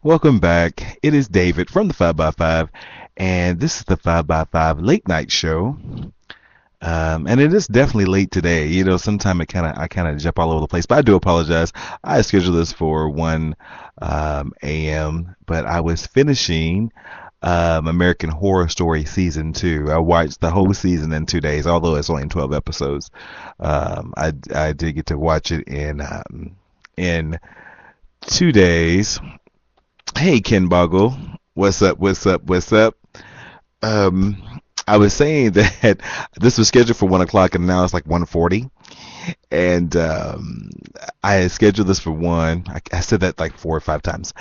Welcome back. It is David from the 5x5, and this is the 5x5 late night show. And it is definitely late today. You know, sometime I kind of jump all over the place, but I do apologize. I scheduled this for 1 a.m., but I was finishing American Horror Story season 2. I watched the whole season in 2 days, although it's only 12 episodes. I did get to watch it in 2 days. Hey, Ken Boggle. What's up? What's up? What's up? I was saying that this was scheduled for 1 o'clock and now it's like 1:40. And I had scheduled this for 1. I said that like 4 or 5 times.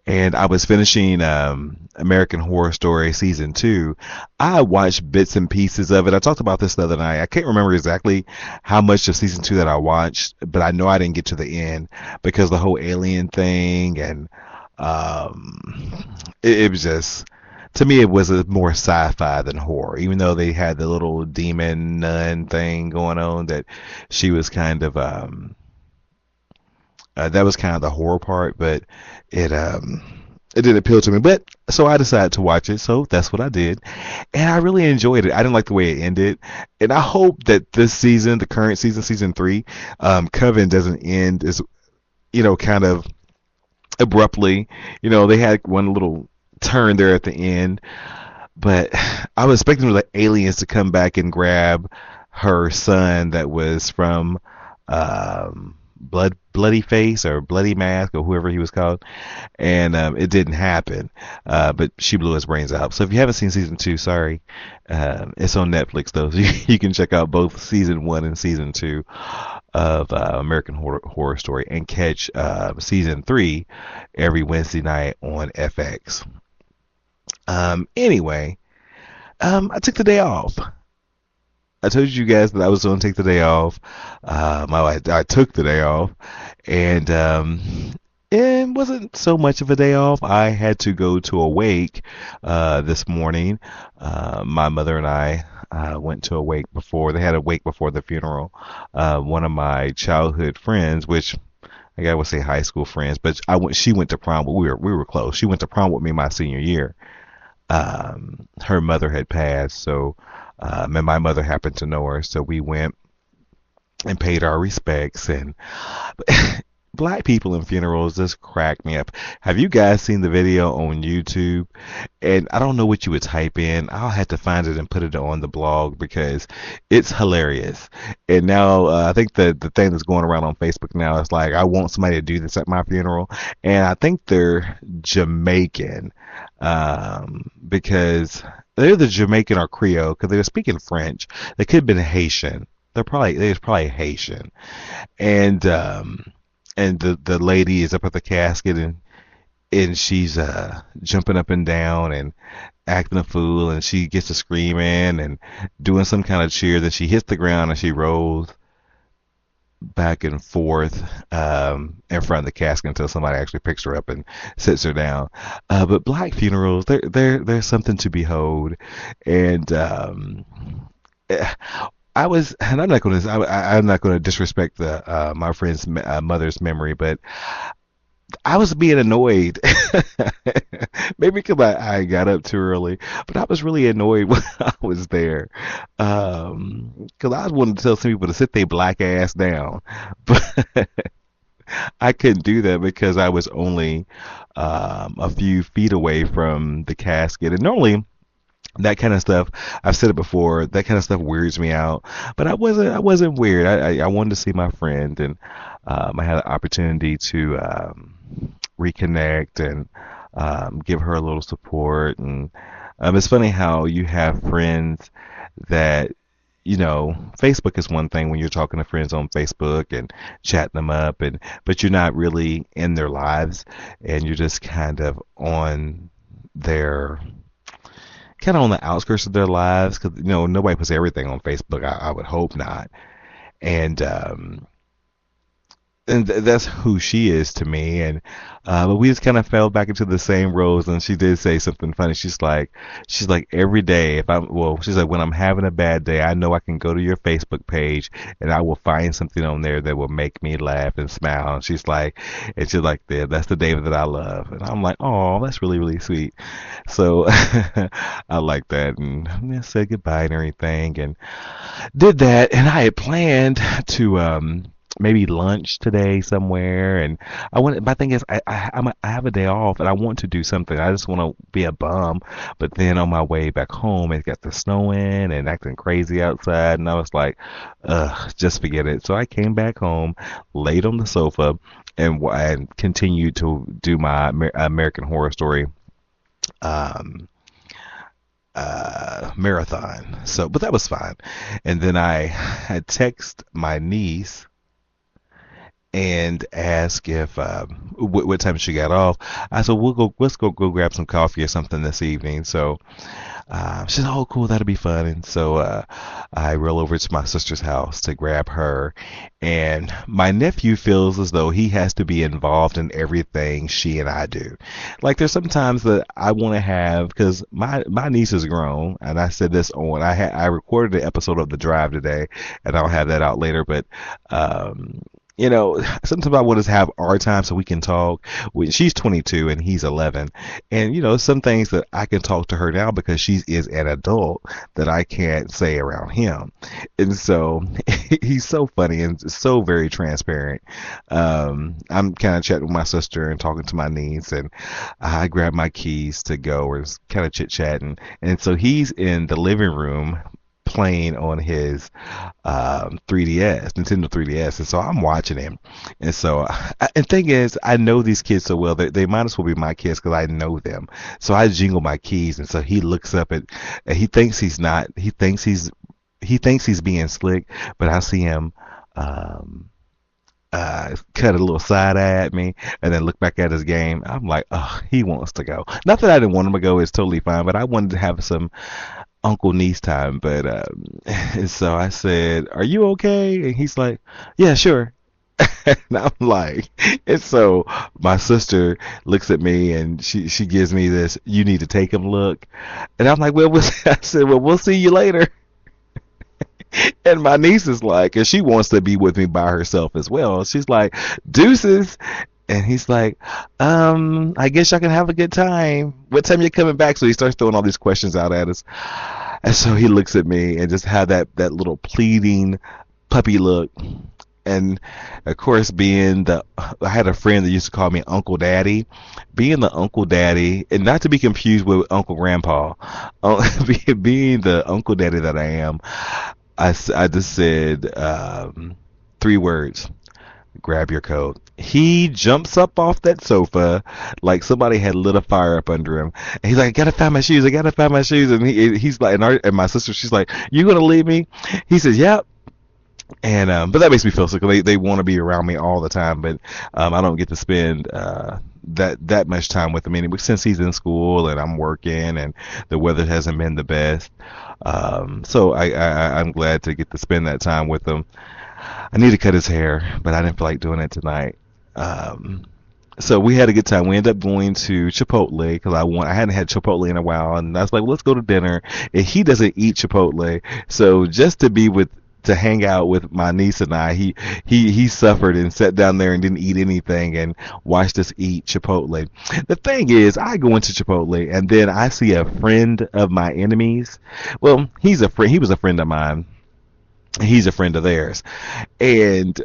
And I was finishing American Horror Story season 2. I watched bits and pieces of it. I talked about this the other night. I can't remember exactly how much of season 2 that I watched, but I know I didn't get to the end because the whole alien thing and it was just, to me, it was a more sci-fi than horror, even though they had the little demon nun thing going on that she was kind of, that was kind of the horror part, but it didn't appeal to me. But, so I decided to watch it, so that's what I did. And I really enjoyed it. I didn't like the way it ended. And I hope that this season, the current season, season 3, Coven doesn't end as, kind of abruptly. They had one little turn there at the end, but I was expecting the aliens to come back and grab her son that was from Bloody Face or Bloody Mask or whoever he was called, and it didn't happen, but she blew his brains out. So if you haven't seen season 2, sorry, it's on Netflix though, so you can check out both season 1 and season 2 of American Horror Story and catch season 3 every Wednesday night on FX. Anyway, I took the day off. I told you guys that I was going to take the day off. I took the day off, and it wasn't so much of a day off. I had to go to a wake this morning. My mother and I went to a wake before. They had a wake before the funeral. One of my childhood friends, which I would say high school friends, but she went to prom. But we were close. She went to prom with me my senior year. Her mother had passed, so and my mother happened to know her, so we went and paid our respects. And black people in funerals just crack me up. Have you guys seen the video on YouTube? And I don't know what you would type in. I'll have to find it and put it on the blog because it's hilarious. And now I think the thing that's going around on Facebook now is like, I want somebody to do this at my funeral. And I think they're Jamaican because they're the Jamaican or Creole because they were speaking French. They could have been Haitian. They was probably Haitian. And the lady is up at the casket and she's jumping up and down and acting a fool, and she gets to screaming and doing some kind of cheer. Then she hits the ground and she rolls back and forth in front of the casket until somebody actually picks her up and sits her down. But black funerals, they're something to behold. And I'm not going to disrespect my friend's mother's memory, but I was being annoyed. Maybe because I got up too early, but I was really annoyed when I was there. Because I wanted to tell some people to sit their black ass down, but I couldn't do that because I was only a few feet away from the casket. And normally, that kind of stuff, I've said it before, that kind of stuff weirds me out. But I wasn't weird. I wanted to see my friend, and I had an opportunity to reconnect and give her a little support. And it's funny how you have friends that Facebook is one thing when you're talking to friends on Facebook and chatting them up, but you're not really in their lives, and you're just their kind of on the outskirts of their lives, because nobody puts everything on Facebook. I would hope not. And that's who she is to me. And but we just kind of fell back into the same roles. And she did say something funny. She's like every day, she's like, when I'm having a bad day, I know I can go to your Facebook page and I will find something on there that will make me laugh and smile. And she's like, yeah, that's the David that I love. And I'm like, oh, that's really, really sweet. So I like that. And I said goodbye and everything, and did that. And I had planned to maybe lunch today somewhere, and my thing is, I have a day off and I want to do something. I just want to be a bum. But then on my way back home, it got the snowing and acting crazy outside, and I was like, ugh, just forget it. So I came back home, laid on the sofa, and continued to do my American Horror Story marathon. So, but that was fine. And then I had text my niece and ask if what time she got off. I said, let's go grab some coffee or something this evening. So she said, oh, cool, that'll be fun. And so I roll over to my sister's house to grab her. And my nephew feels as though he has to be involved in everything she and I do. Like, there's sometimes that I want to have, because my niece is grown, and I said this I recorded an episode of The Drive today, and I'll have that out later. But sometimes I want to have our time so we can talk. She's 22 and he's 11. And, some things that I can talk to her now because she is an adult that I can't say around him. And so he's so funny and so very transparent. I'm kind of chatting with my sister and talking to my niece, and I grab my keys to go. We're kind of chit-chatting. And so he's in the living room playing on his 3DS, Nintendo 3DS, and so I'm watching him. And so, and thing is, I know these kids so well that they might as well be my kids because I know them. So I jingle my keys, and so he looks up and he thinks he's not. He thinks he's being slick, but I see him cut a little side eye at me and then look back at his game. I'm like, oh, he wants to go. Not that I didn't want him to go, it's totally fine, but I wanted to have some uncle niece time. But and so I said, are you okay? And he's like, yeah, sure. And I'm like, and so my sister looks at me and she gives me this, you need to take him look. And I'm like, I said, well, we'll see you later. And my niece is like, and she wants to be with me by herself as well. She's like, deuces. And he's like, I guess y'all can have a good time. What time you coming back? So he starts throwing all these questions out at us. And so he looks at me and just had that little pleading puppy look. And of course, I had a friend that used to call me Uncle Daddy. Being the Uncle Daddy, and not to be confused with Uncle Grandpa, being the Uncle Daddy that I am, I just said 3 words: grab your coat. He jumps up off that sofa like somebody had lit a fire up under him. And he's like, I gotta find my shoes. And he's like, and my sister, she's like, you gonna leave me? He says, yep. And but that makes me feel sick. They want to be around me all the time, but I don't get to spend that much time with him anyway, since he's in school and I'm working and the weather hasn't been the best. So I'm glad to get to spend that time with him. I need to cut his hair, but I didn't feel like doing it tonight. So we had a good time. We ended up going to Chipotle because I hadn't had Chipotle in a while, and I was like, well, let's go to dinner. And he doesn't eat Chipotle, so just to hang out with my niece and I, he suffered and sat down there and didn't eat anything and watched us eat Chipotle. The thing is, I go into Chipotle and then I see a friend of my enemies. Well, he was a friend of mine. He's a friend of theirs, and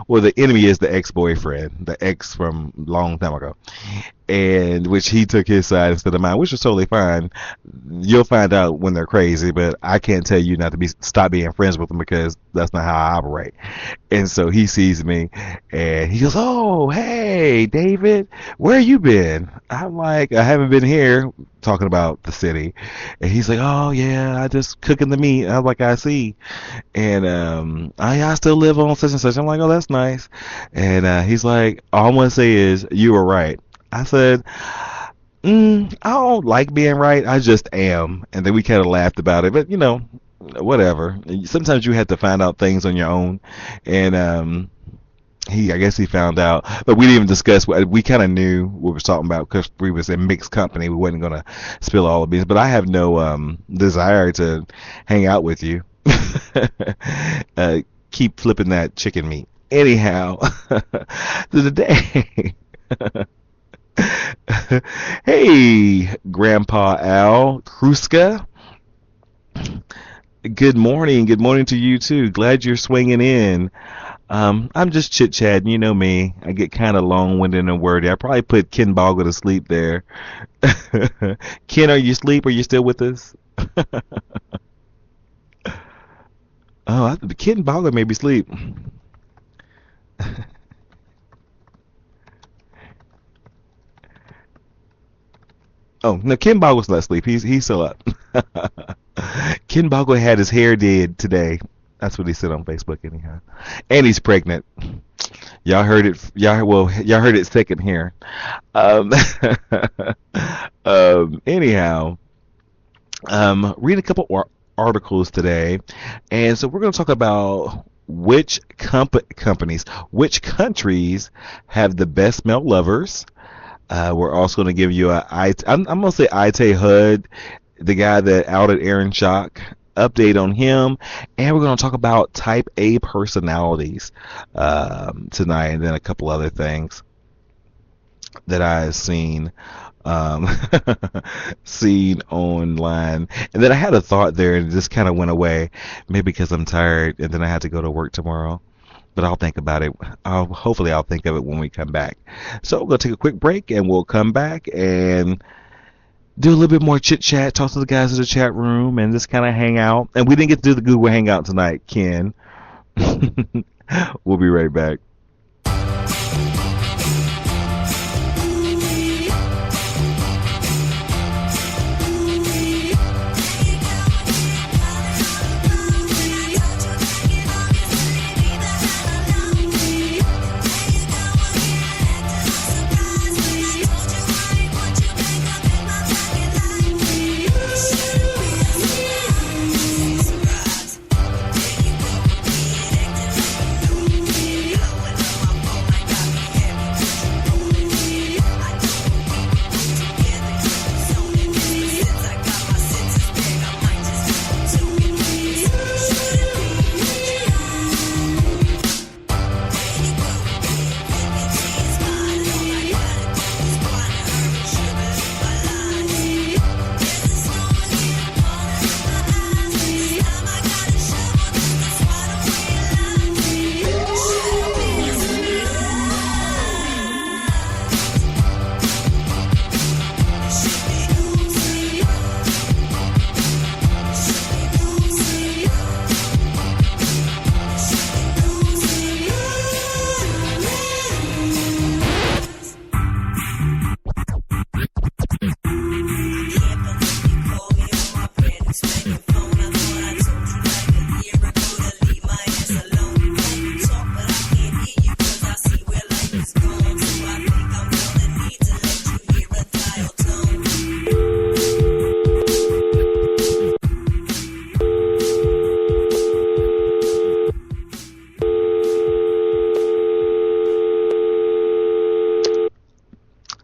well, the enemy is the ex-boyfriend, the ex from long time ago. and which he took his side instead of mine, which was totally fine. You'll find out when they're crazy, but I can't tell you not to be stop being friends with them because that's not how I operate. And so he sees me and he goes, "Oh, hey, David, where you been?" I'm like, "I haven't been here," talking about the city. And he's like, "Oh yeah, I just cooking the meat." I'm like, "I see." And I still live on such and such. I'm like, "Oh, that's nice." And he's like, "All I want to say is you were right." I said, I don't like being right. I just am. And then we kind of laughed about it. But, whatever. Sometimes you have to find out things on your own. And I guess he found out. But we didn't even discuss what we kind of knew what we were talking about because we was in mixed company. We wasn't going to spill all the beans. But I have no desire to hang out with you. Keep flipping that chicken meat. Anyhow, today. Hey, Grandpa Al Kruska. Good morning. Good morning to you too. Glad you're swinging in. I'm just chit chatting. You know me. I get kind of long winded and wordy. I probably put Ken Boggle to sleep there. Ken, are you asleep? Are you still with us? Oh, Ken Boggle made me sleep. Oh no, Ken Boggle's not asleep. He's still up. Ken Boggle had his hair did today. That's what he said on Facebook anyhow. And he's pregnant. Y'all heard it. Y'all heard it second here. Um, anyhow, read a couple articles today, and so we're going to talk about which companies, which countries have the best male lovers. We're also going to give you I'm going to say Itay Hod, the guy that outed Aaron Schock, update on him, and we're going to talk about type A personalities tonight, and then a couple other things that I've seen um, seen online. And then I had a thought there, and it just kind of went away, maybe because I'm tired, and then I had to go to work tomorrow. But I'll think about it. Hopefully I'll think of it when we come back. So we're going to take a quick break, and we'll come back and do a little bit more chit chat, talk to the guys in the chat room, and just kind of hang out. And we didn't get to do the Google Hangout tonight, Ken. We'll be right back.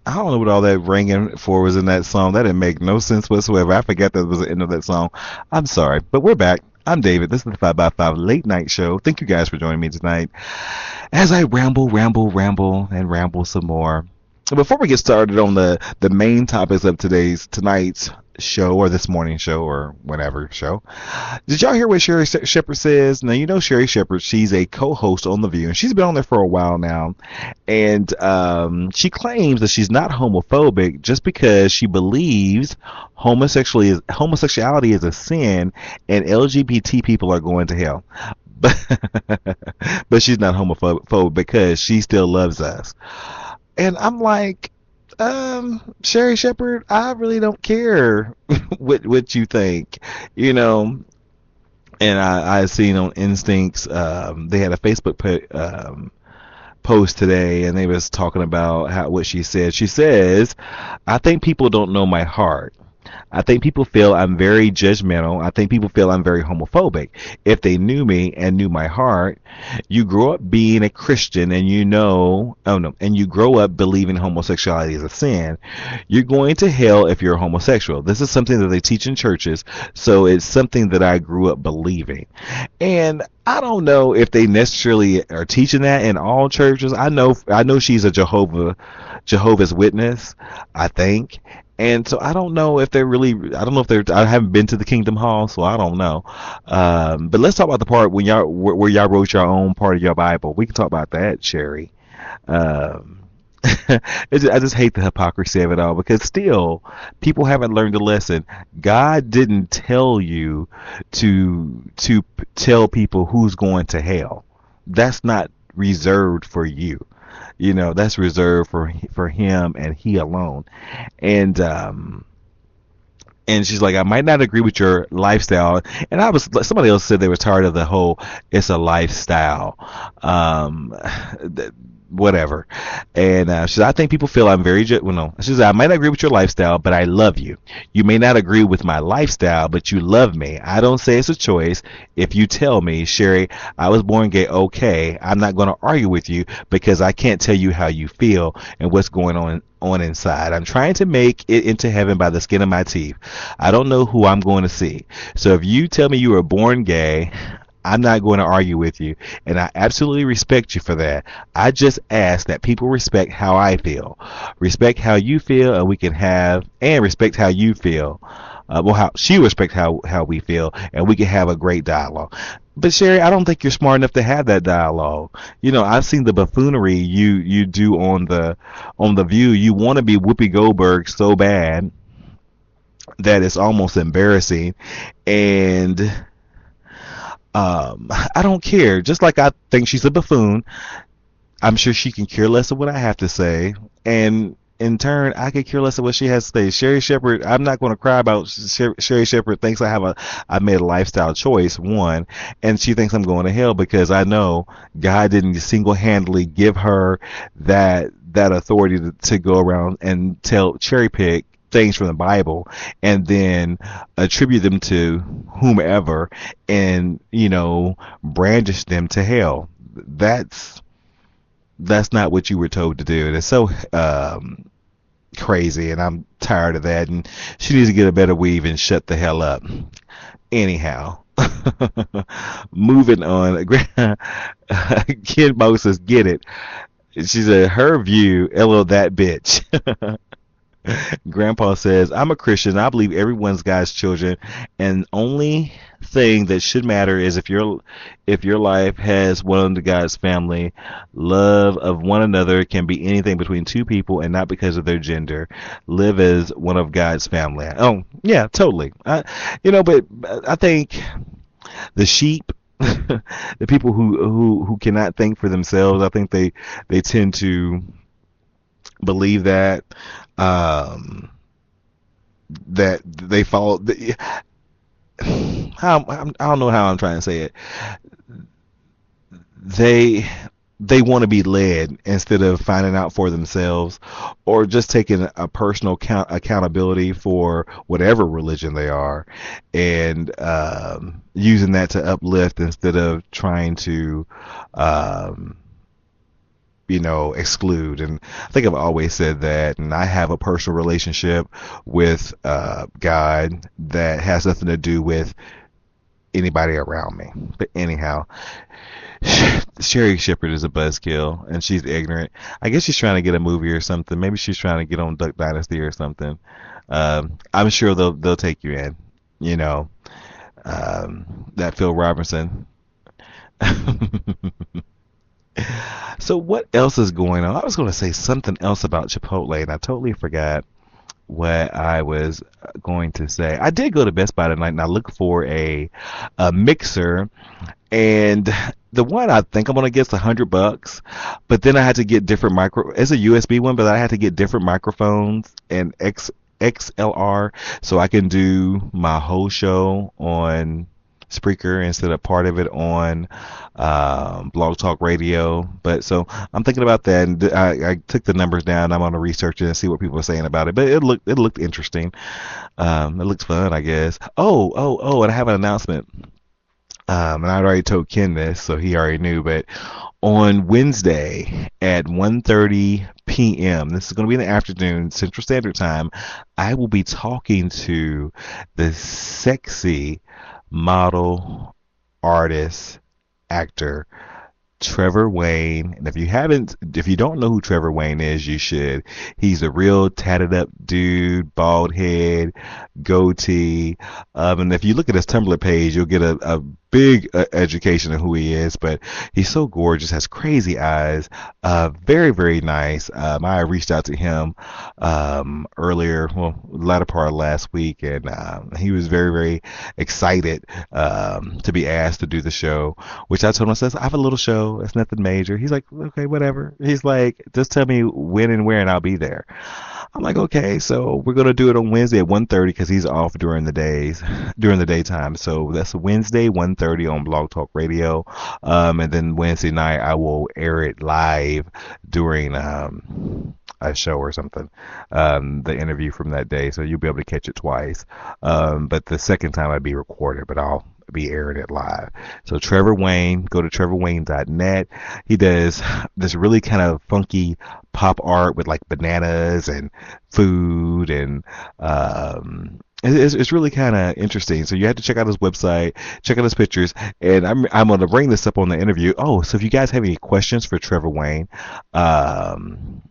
I don't know what all that ringing for was in that song. That didn't make no sense whatsoever. I forgot that was the end of that song. I'm sorry, but we're back. I'm David. This is the 5x5 late night show. Thank you guys for joining me tonight as I ramble, and ramble some more. Before we get started on the main topics of tonight's show, or this morning show, or whatever show. Did y'all hear what Sherry Shepherd says? Now, you know Sherry Shepherd, she's a co-host on The View, and she's been on there for a while now. And she claims that she's not homophobic just because she believes homosexuality is a sin and LGBT people are going to hell. But, but she's not homophobic because she still loves us. And I'm like, Sherry Shepherd, I really don't care what you think, you know. And I seen on Instincts, they had a Facebook post today, and they was talking about what she said. She says, "I think people don't know my heart. I think people feel I'm very judgmental. I think people feel I'm very homophobic. If they knew me and knew my heart, you grow up being a Christian and and you grow up believing homosexuality is a sin. You're going to hell if you're homosexual. This is something that they teach in churches, so it's something that I grew up believing." And I don't know if they necessarily are teaching that in all churches. I know she's a Jehovah's Witness, I think. And so I don't know if they're really, I don't know if they're, I haven't been to the Kingdom Hall, so I don't know. But let's talk about the part when where y'all wrote your own part of your Bible. We can talk about that, Sherry. Um, I just hate the hypocrisy of it all, because still people haven't learned the lesson. God didn't tell you to tell people who's going to hell. That's not reserved for you. You know, that's reserved for him and he alone. And and she's like, I might not agree with your lifestyle. And somebody else said they were tired of the whole it's a lifestyle. Whatever. And she said, I think people feel I'm very well, no. She said, I might not agree with your lifestyle, but I love you. You may not agree with my lifestyle, but you love me. I don't say it's a choice. If you tell me, Sherry, I was born gay, okay, I'm not going to argue with you, because I can't tell you how you feel and what's going on inside. I'm trying to make it into heaven by the skin of my teeth. I don't know who I'm going to see. So if you tell me you were born gay, I'm not going to argue with you, and I absolutely respect you for that. I just ask that people respect how I feel, respect how you feel, and respect how you feel. How she respect how we feel, and we can have a great dialogue. But Sherry, I don't think you're smart enough to have that dialogue. You know, I've seen the buffoonery you do on the View. You want to be Whoopi Goldberg so bad that it's almost embarrassing, and I don't care. Just like I think she's a buffoon, I'm sure she can care less of what I have to say, and in turn, I could care less of what she has to say. Sherry Shepherd, I'm not going to cry about Sherry Shepherd thinks I made a lifestyle choice, one, and she thinks I'm going to hell because I know God didn't single-handedly give her that authority to go around and cherry pick things from the Bible and then attribute them to whomever and, brandish them to hell. That's not what you were told to do. And it's so crazy, and I'm tired of that. And she needs to get a better weave and shut the hell up. Anyhow, moving on. Kid Moses, get it. She said, her view, LO that bitch. Grandpa says, I'm a Christian. I believe everyone's God's children, and only thing that should matter is if your life has one of God's family. Love of one another can be anything between two people and not because of their gender. Live as one of God's family. Oh, yeah, totally. But I think the sheep, the people who cannot think for themselves, I think they tend to believe that that they follow I don't know how I'm trying to say it. They want to be led instead of finding out for themselves, or just taking a personal accountability for whatever religion they are, and using that to uplift instead of trying to exclude. And I think I've always said that, and I have a personal relationship with God that has nothing to do with anybody around me. But anyhow, Sherry Shepherd is a buzzkill, and she's ignorant. I guess she's trying to get a movie or something. Maybe she's trying to get on Duck Dynasty or something. I'm sure they'll take you in. You know, that Phil Robertson. So what else is going on? I was going to say something else about Chipotle, and I totally forgot what I was going to say. I did go to Best Buy tonight, and I looked for a mixer, and the one I think I'm gonna get is $100, but then I had to get different It's a USB one, but I had to get different microphones and XLR, so I can do my whole show on Spreaker instead of part of it on Blog Talk Radio. But so I'm thinking about that, and I took the numbers down. I'm going to research it and see what people are saying about it. But it looked interesting. It looks fun, I guess. And I have an announcement. And I'd already told Ken this, so he already knew. But on Wednesday at 1:30 p.m., this is going to be in the afternoon, Central Standard Time, I will be talking to the sexy model, artist, actor, Trevor Wayne. And if you don't know who Trevor Wayne is, you should. He's a real tatted up dude, bald head, goatee. And if you look at his Tumblr page, you'll get a big education of who he is. But he's so gorgeous, has crazy eyes, very, very nice. I reached out to him earlier, latter part of last week, and he was very, very excited to be asked to do the show, which I told him, I says, I have a little show. It's nothing major. He's like, okay, whatever. He's like, just tell me when and where and I'll be there. I'm like, okay, so we're going to do it on Wednesday at 1:30 because he's off during the daytime. So that's Wednesday, 1:30 on Blog Talk Radio. And then Wednesday night, I will air it live during a show or something, the interview from that day. So you'll be able to catch it twice. But the second time I'd be recorded, but I'll be airing it live. So Trevor Wayne, go to trevorwayne.net. He does this really kind of funky pop art with like bananas and food, and it's really kind of interesting. So you have to check out his website, check out his pictures, and I'm going to bring this up on the interview. Oh, so if you guys have any questions for Trevor Wayne, send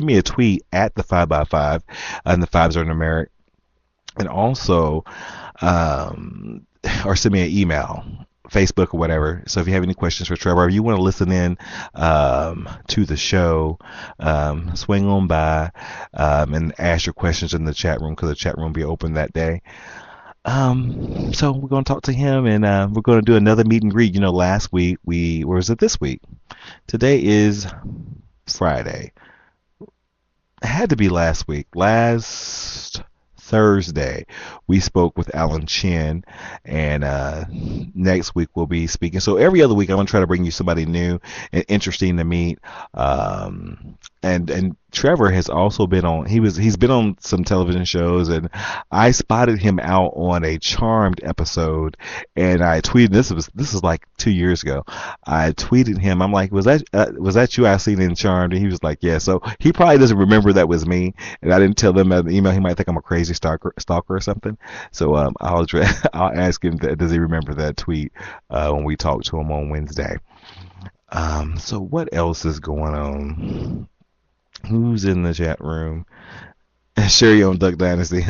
me a tweet at the 5x5, and the 5s are numeric, and also or send me an email, Facebook or whatever. So if you have any questions for Trevor, or you want to listen in to the show, swing on by and ask your questions in the chat room, because the chat room will be open that day. So we're going to talk to him, and we're going to do another meet and greet. Last week or was it this week? Today is Friday. It had to be last week. Last Thursday, we spoke with Alan Chin, and next week we'll be speaking. So every other week, I'm going to try to bring you somebody new and interesting to meet. And Trevor has also been on. He's been on some television shows, and I spotted him out on a Charmed episode, and I tweeted. This is like 2 years ago. I tweeted him. I'm like, was that you I seen in Charmed? And he was like, yeah. So he probably doesn't remember that was me, and I didn't tell them in the email. He might think I'm a crazy stalker or something. So I'll ask him, does he remember that tweet when we talk to him on Wednesday. So what else is going on? Who's in the chat room? Sherry on Duck Dynasty.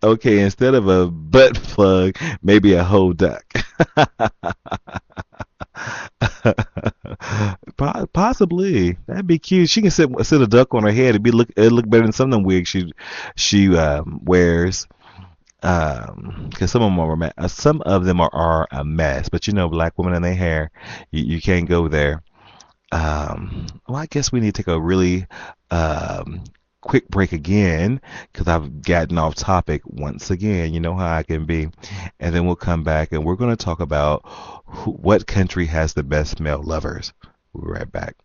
Okay, instead of a butt plug, maybe a whole duck. Possibly. That'd be cute. She can sit a duck on her head. It'd look better than some of them wigs she wears. Because some of them are a mess. But black women and their hair, you can't go there. Well, I guess we need to take a really quick break again, because I've gotten off topic once again. You know how I can be. And then we'll come back, and we're going to talk about what country has the best male lovers. We'll be right back.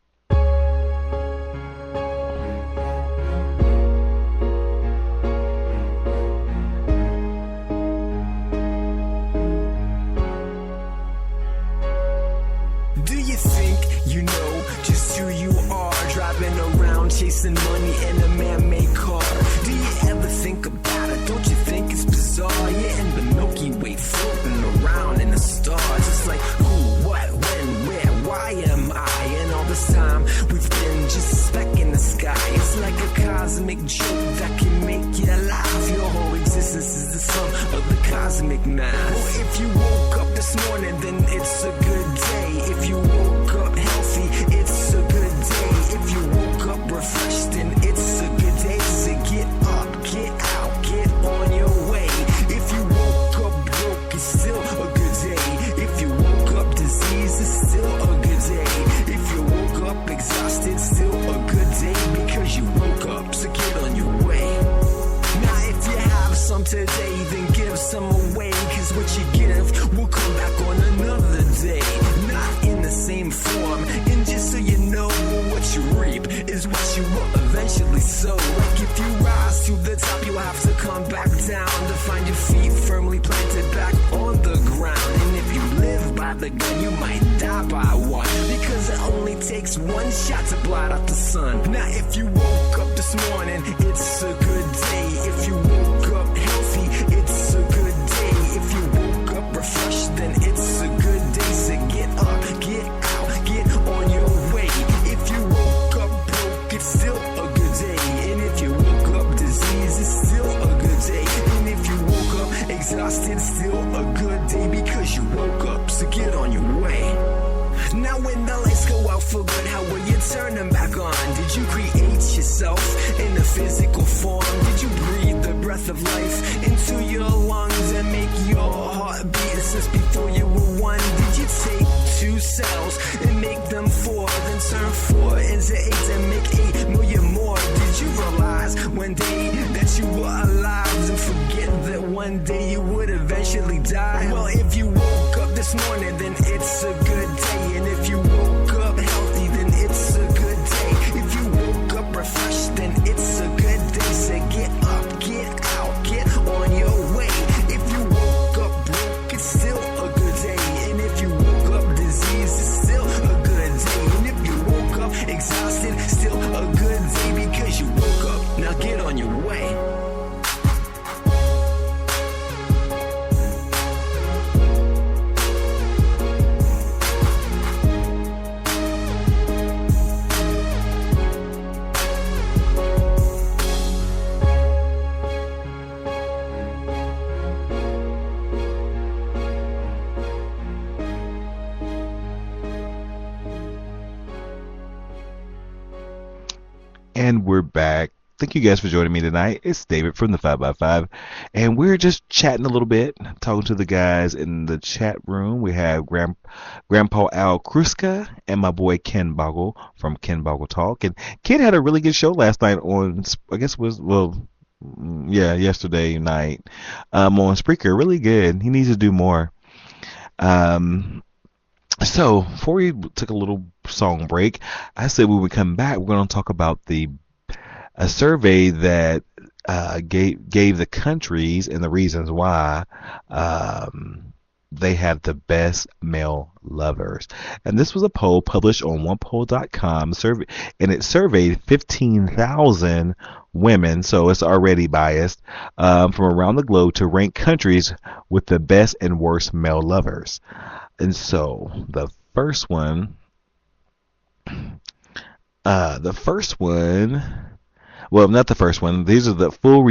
Chasing money in a man-made car. Do you ever think about it? Don't you think it's bizarre? Yeah, in the Milky Way, floating around in the stars. It's like who, what, when, where, why am I? And all the this time. We've been just a speck in the sky. It's like a cosmic joke that can make you laugh. Your whole existence is the sum of the cosmic math. Well, if you woke up this morning, then it's a good day. If you woke up healthy, it's a good day. If you woke up refreshed, then it's a good day. So get up, get out, get on your way. If you woke up broke, it's still a good day. If you woke up diseased, it's still a good day. If you woke up exhausted, still a good day, because you woke up, so get on your way. Now if you have some today, then give some away, cause what you give will come back on another day. Not in the same form, and just so you know, what you reap is what you will eventually sow. Like if you rise to the top, you'll have to come back down to find your feet firmly planted back on the ground. And if you live by the gun, you might die by one, because it only takes one shot to blot out the sun. Now if you woke up this morning, it's a good day. If you woke up healthy, it's a good day. If you woke up refreshed, then it's a good day. So get up, get out, get on your way. If you woke up broke, it's still a good day. And if you woke up diseased, it's still a good day. And if you woke up exhausted, still a good day, because you woke up, so get on your way. Now when the lights go out for good, how will you turn them back on? Did you create yourself in a physical form? Did you breathe the breath of life into your lungs and make your heart beat since before you were one? Did you take 2 cells and make them 4, then turn 4 into 8 and make 8 million more? Did you realize one day that you were alive and forget that one day you would eventually die? Well, if you woke up this morning, then it's a good day. And if you woke up healthy, then it's a good day. If you woke up refreshed, then it's a good day. So get up, get out, get on your way. If you woke up broke, it's still a good day. And if you woke up diseased, it's still a good day. And if you woke up exhausted, still a good day, because you woke up. Now get on your way. And we're back. Thank you guys for joining me tonight. It's David from the 5x5, and we're just chatting a little bit, talking to the guys in the chat room. We have Grandpa Al Kruska and my boy Ken Boggle from Ken Boggle Talk. And Ken had a really good show last night on, I guess it was, yesterday night on Spreaker. Really good. He needs to do more. So before we took a little song break, I said when we come back, we're going to talk about a survey that gave the countries and the reasons why they have the best male lovers. And this was a poll published on onepoll.com, and it surveyed 15,000 women, so it's already biased, from around the globe to rank countries with the best and worst male lovers. And so the first one, well, not the first one. These are the full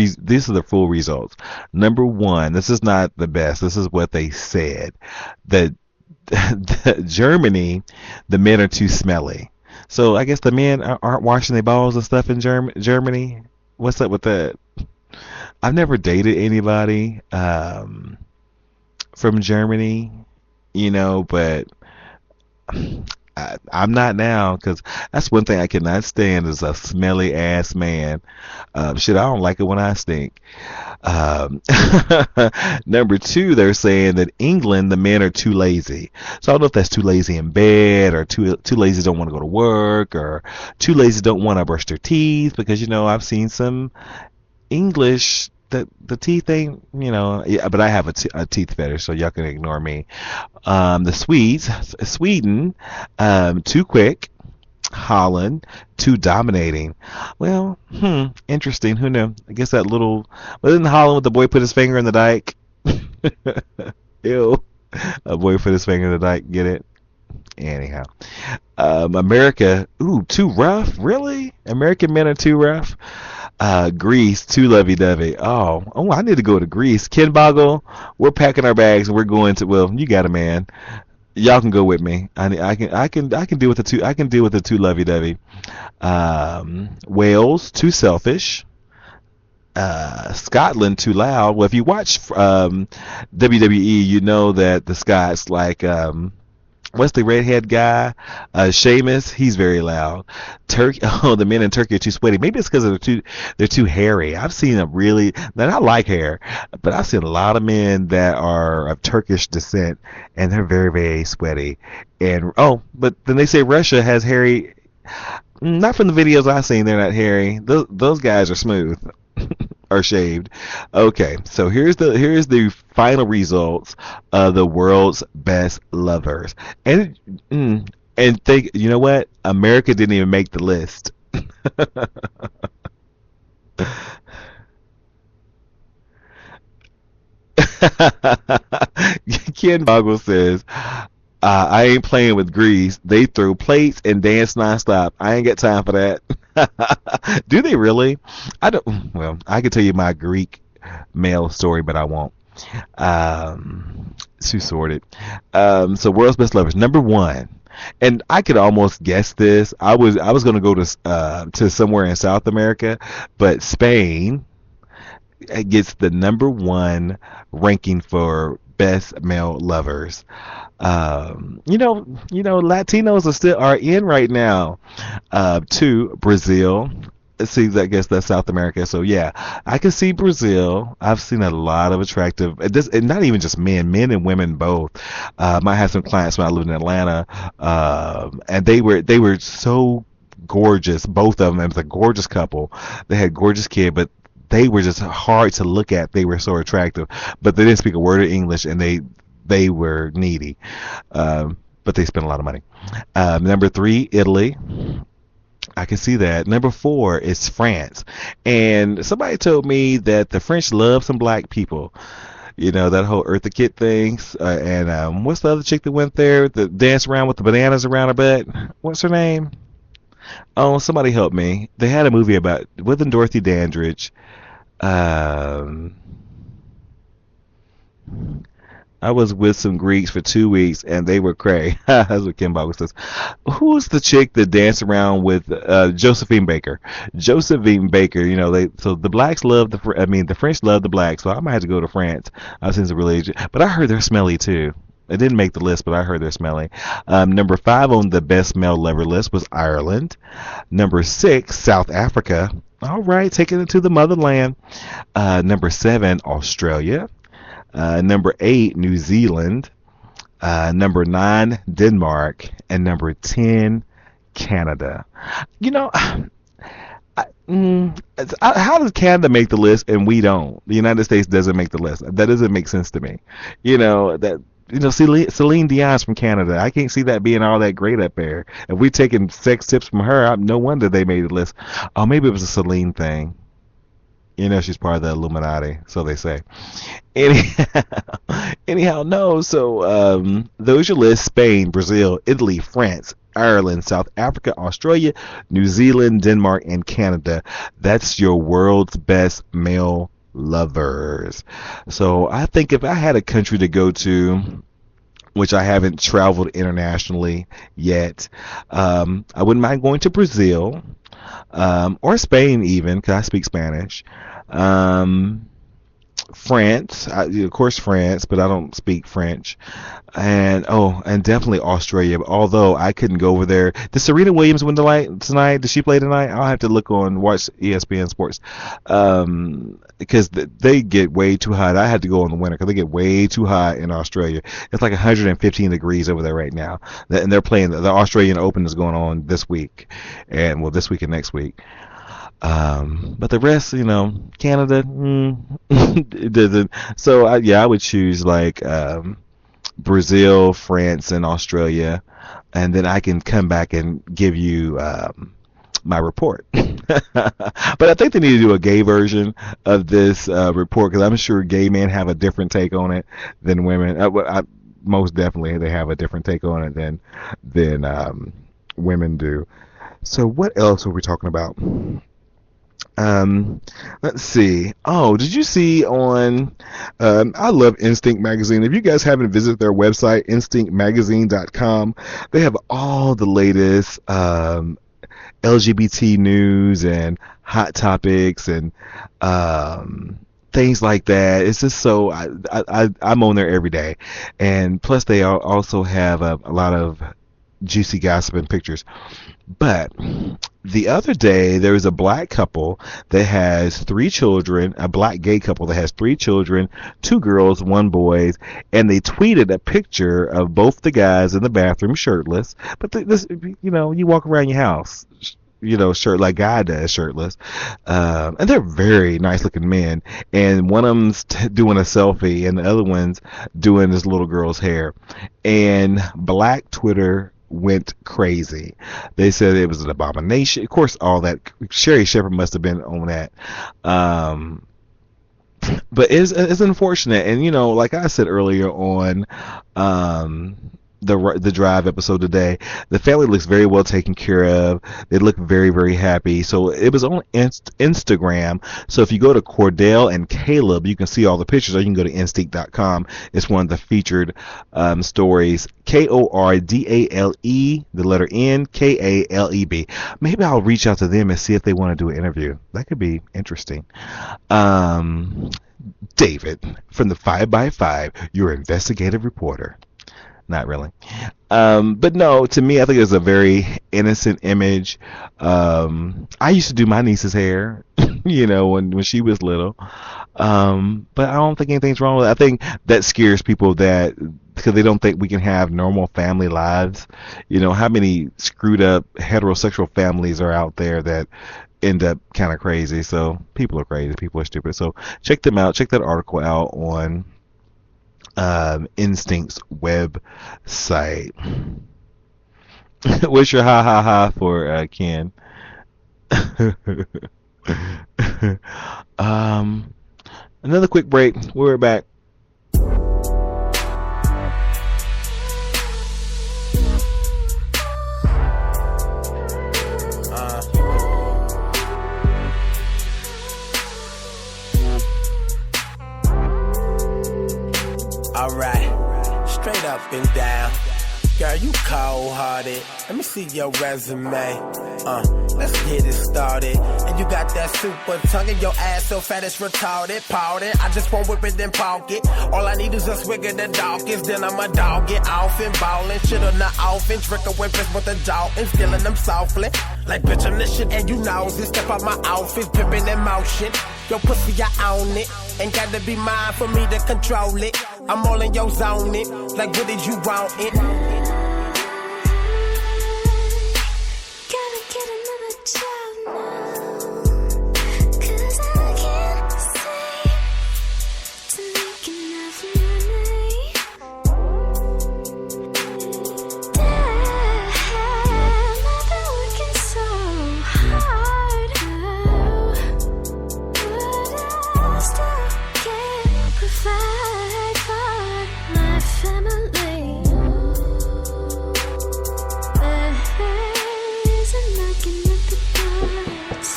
results. Number one, this is not the best. This is what they said. That Germany, the men are too smelly. So I guess the men aren't washing their balls and stuff in Germany. What's up with that? I've never dated anybody from Germany, but I'm not now, because that's one thing I cannot stand is a smelly ass man. Shit, I don't like it when I stink. Number two, they're saying that England, the men are too lazy. So I don't know if that's too lazy in bed, or too lazy don't want to go to work, or too lazy don't want to brush their teeth, because I've seen some English. The teeth thing, yeah, but I have a teeth fetish, so y'all can ignore me. The Sweden, too quick. Holland, too dominating. Well, interesting. Who knew? I guess that little, wasn't Holland with the boy put his finger in the dike? Ew. A boy put his finger in the dike. Get it? Anyhow, America, ooh, too rough, really? American men are too rough. Greece, too lovey-dovey. Oh, I need to go to Greece. Ken Boggle, we're packing our bags and we're going to. Well, you got a man. Y'all can go with me. I can deal with the two. I can deal with the too lovey-dovey. Wales, too selfish. Scotland, too loud. Well, if you watch WWE, you know that the Scots like what's the redhead guy? Sheamus, he's very loud. Turkey, oh, the men in Turkey are too sweaty. Maybe it's because they're too hairy. I've seen a really, now I like hair, but I've seen a lot of men that are of Turkish descent, and they're very, very sweaty. And oh, but then they say Russia has hairy. Not from the videos I've seen, they're not hairy. Those guys are smooth. Are shaved. Okay, so here's the final results of the world's best lovers, and and think, you know what? America didn't even make the list. Ken Boggle says, I ain't playing with Greece. They throw plates and dance nonstop. I ain't got time for that. Do they really? I don't. Well, I could tell you my Greek male story, but I won't. It's too sordid. So world's best lovers. Number one, and I could almost guess this. I was going to go to somewhere in South America, but Spain gets the number one ranking for best male lovers. Latinos are in right now. To Brazil. It seems, I guess that's South America. So yeah, I can see Brazil. I've seen a lot of attractive, and not even just men and women both. I had some clients when I lived in Atlanta, and they were so gorgeous. Both of them. It was a gorgeous couple. They had gorgeous kid, but they were just hard to look at. They were so attractive, but they didn't speak a word of English, and they were needy. But they spent a lot of money. Number three, Italy. I can see that. Number four is France. And somebody told me that the French love some black people. You know, that whole Eartha Kitt thing. And what's the other chick that went there? That danced around with the bananas around her butt? What's her name? Oh, somebody help me. They had a movie about, wasn't Dorothy Dandridge. Um, I was with some Greeks for 2 weeks, and they were cray. That's what Kim Boggs says. Who's the chick that danced around with Josephine Baker? Josephine Baker. You know, so the blacks love the French love the blacks. So I might have to go to France. I've seen some really, but I heard they're smelly too. It didn't make the list, but I heard they're smelly. Number five on the best male lover list was Ireland. Number six, South Africa. All right, taking it to the motherland. Number seven, Australia. Number eight, New Zealand. Number nine, Denmark. And number 10, Canada. You know, how does Canada make the list and we don't? The United States doesn't make the list. That doesn't make sense to me. Celine Dion's from Canada. I can't see that being all that great up there. If we taking sex tips from her, no wonder they made the list. Oh, maybe it was a Celine thing. She's part of the Illuminati, so they say. Anyhow, no. So those are your lists: Spain, Brazil, Italy, France, Ireland, South Africa, Australia, New Zealand, Denmark, and Canada. That's your world's best male lovers. So I think if I had a country to go to, which I haven't traveled internationally yet, I wouldn't mind going to Brazil, or Spain even, because I speak Spanish. France, of course France, but I don't speak French. And definitely Australia. Although I couldn't go over there. Did Serena Williams win tonight? Did she play tonight? I'll have to watch ESPN Sports. Because they get way too hot. I had to go in the winter because they get way too hot in Australia. It's like 115 degrees over there right now. And they're playing the Australian Open is going on this week, this week and next week. But the rest, Canada, it doesn't. So I would choose like Brazil, France, and Australia, and then I can come back and give you my report. But I think they need to do a gay version of this report, because I'm sure gay men have a different take on it than women. most definitely they have a different take on it than women do. So what else are we talking about? Let's see. Oh, did you see on I love Instinct Magazine. If you guys haven't visited their website, instinctmagazine.com, they have all the latest LGBT news and hot topics and things like that. It's just so I'm on there every day, and plus they also have a lot of juicy gossip and pictures. But the other day, there was a black couple that has 3 children, a black gay couple that has 3 children, 2 girls, 1 boy, and they tweeted a picture of both the guys in the bathroom shirtless. But this, you walk around your house, shirt like guy does, shirtless, and they're very nice looking men. And one of them's doing a selfie, and the other one's doing this little girl's hair. And black Twitter went crazy. They said it was an abomination. Of course, all that. Sherry Shepherd must have been on that. But it's unfortunate. And, like I said earlier on the drive episode today, the family looks very well taken care of. They look very, very happy. So it was on Instagram. So if you go to Cordell and Caleb, you can see all the pictures, or you can go to instinct.com. It's one of the featured stories. Kordale, the letter N, Kaleb. Maybe I'll reach out to them and see if they want to do an interview. That could be interesting. David from the 5x5, your investigative reporter. Not really. But no, to me, I think it's a very innocent image. I used to do my niece's hair, when she was little. But I don't think anything's wrong with it. I think that scares people because they don't think we can have normal family lives. How many screwed up heterosexual families are out there that end up kind of crazy? So people are crazy. People are stupid. So check them out. Check that article out on Instinct's website. What's your ha ha ha for Ken? Another quick break. We're back. Alright, straight up and down. Girl, you cold-hearted. Let me see your resume. Let's get it started. And you got that super tongue and your ass so fat it's retarded. Pardon, I just won't whip it and poke it. All I need is a swig of the Dawkins. Then I'ma dog it off and ballin'. Shit on the offense. Drinkin' whippers with the Daltons. Killing them softly. Like bitch, I'm this shit and you knows it. Step out my outfit, pimpin' in motion. Yo pussy, I own it. Ain't gotta be mine for me to control it. I'm all in your zone it. Like what did you want it? Gotta get another job now, 'cause I can't seem to make enough money. Damn, I've been working so hard now, but I still can't provide for my family.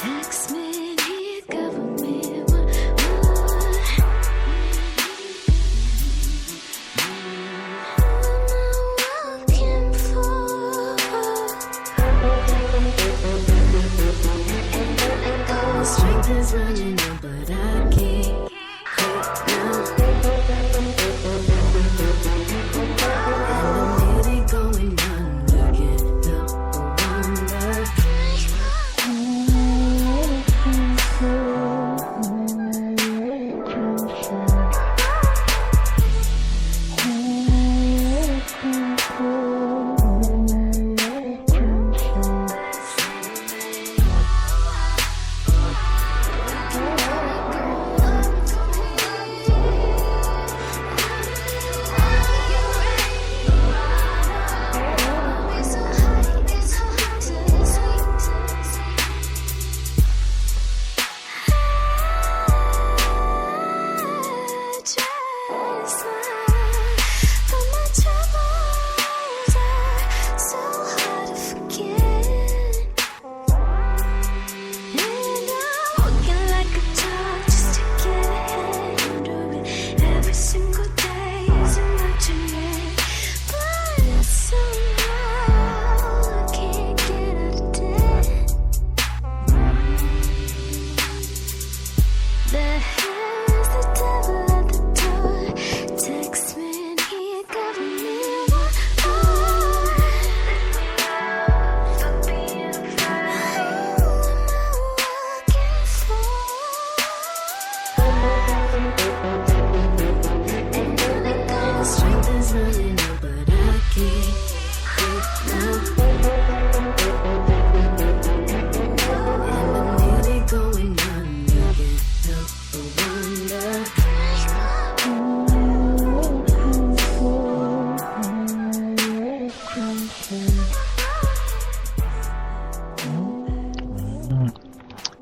Text me, here, cover me, what? What am I looking for? Strength is running out, but I can't quit now. And I'm nearly going under, get up, wonder.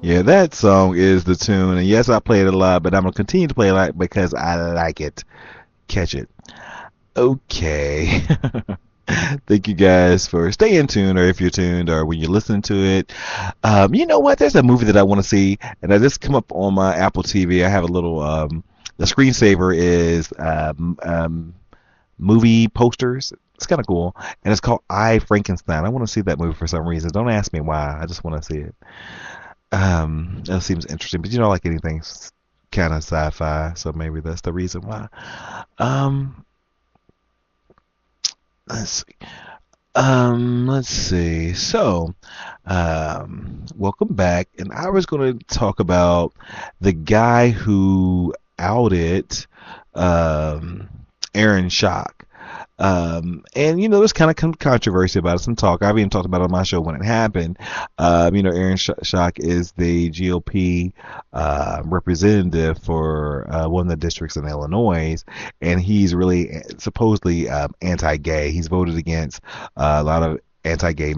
Yeah, that song is the tune, and yes, I play it a lot, but I'm gonna continue to play it a lot because I like it. Catch it. Okay. Thank you guys for staying tuned, or if you're tuned, or when you're listening to it. You know what? There's a movie that I want to see, and I just come up on my Apple TV. I have a little. The screensaver is movie posters. It's kind of cool, and it's called I Frankenstein. I want to see that movie for some reason. Don't ask me why. I just want to see it. That seems interesting, but you know, like anything, kind of sci-fi, so maybe that's the reason why. Um, let's see. Let's see. So, welcome back, and I was going to talk about the guy who outed um, Aaron Schock. And you know, there's kind of controversy about it, some talk. I've even talked about it on my show when it happened. You know, Aaron Schock is the GOP representative for one of the districts in Illinois, and he's really supposedly anti-gay. He's voted against a lot of anti-gay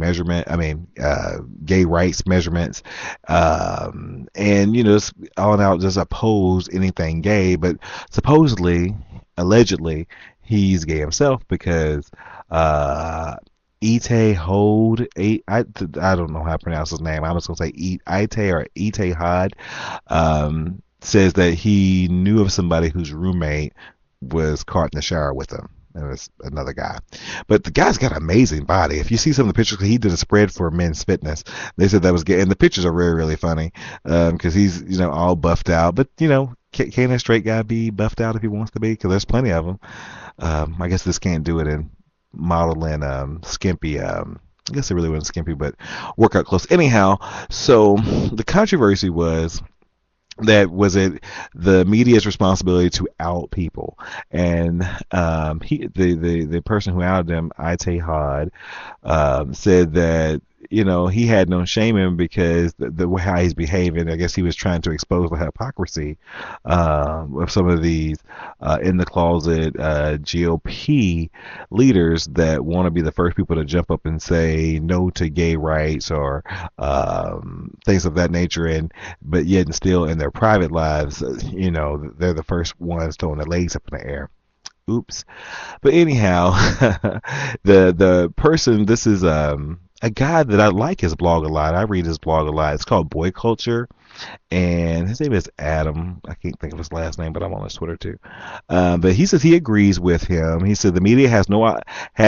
gay rights measurements, and you know, just all in out just oppose anything gay. But supposedly, allegedly, he's gay himself because Itay Hod, I don't know how to pronounce his name. I'm just gonna say Itay Hod, says that he knew of somebody whose roommate was caught in the shower with him. It was another guy, but the guy's got an amazing body. If you see some of the pictures, he did a spread for Men's Fitness. They said that was gay, and the pictures are really, really funny because he's, you know, all buffed out. But you know, can a straight guy be buffed out if he wants to be? Because there's plenty of them. I guess this can't do it in modeling skimpy. I guess it really wasn't skimpy, but workout clothes. Anyhow, so the controversy was that was it the media's responsibility to out people, and the person who outed him, Itay Hod, said that, you know, he had no shame in him because the how he's behaving. I guess he was trying to expose the hypocrisy of some of these in the closet GOP leaders that want to be the first people to jump up and say no to gay rights or things of that nature, but yet and still in their private lives, you know, they're the first ones throwing their legs up in the air. Oops. But anyhow, the person, this is a guy that I like his blog a lot. I read his blog a lot. It's called Boy Culture, and his name is Adam. I can't think of his last name, but I'm on his Twitter too. But he says he agrees with him. He said the media has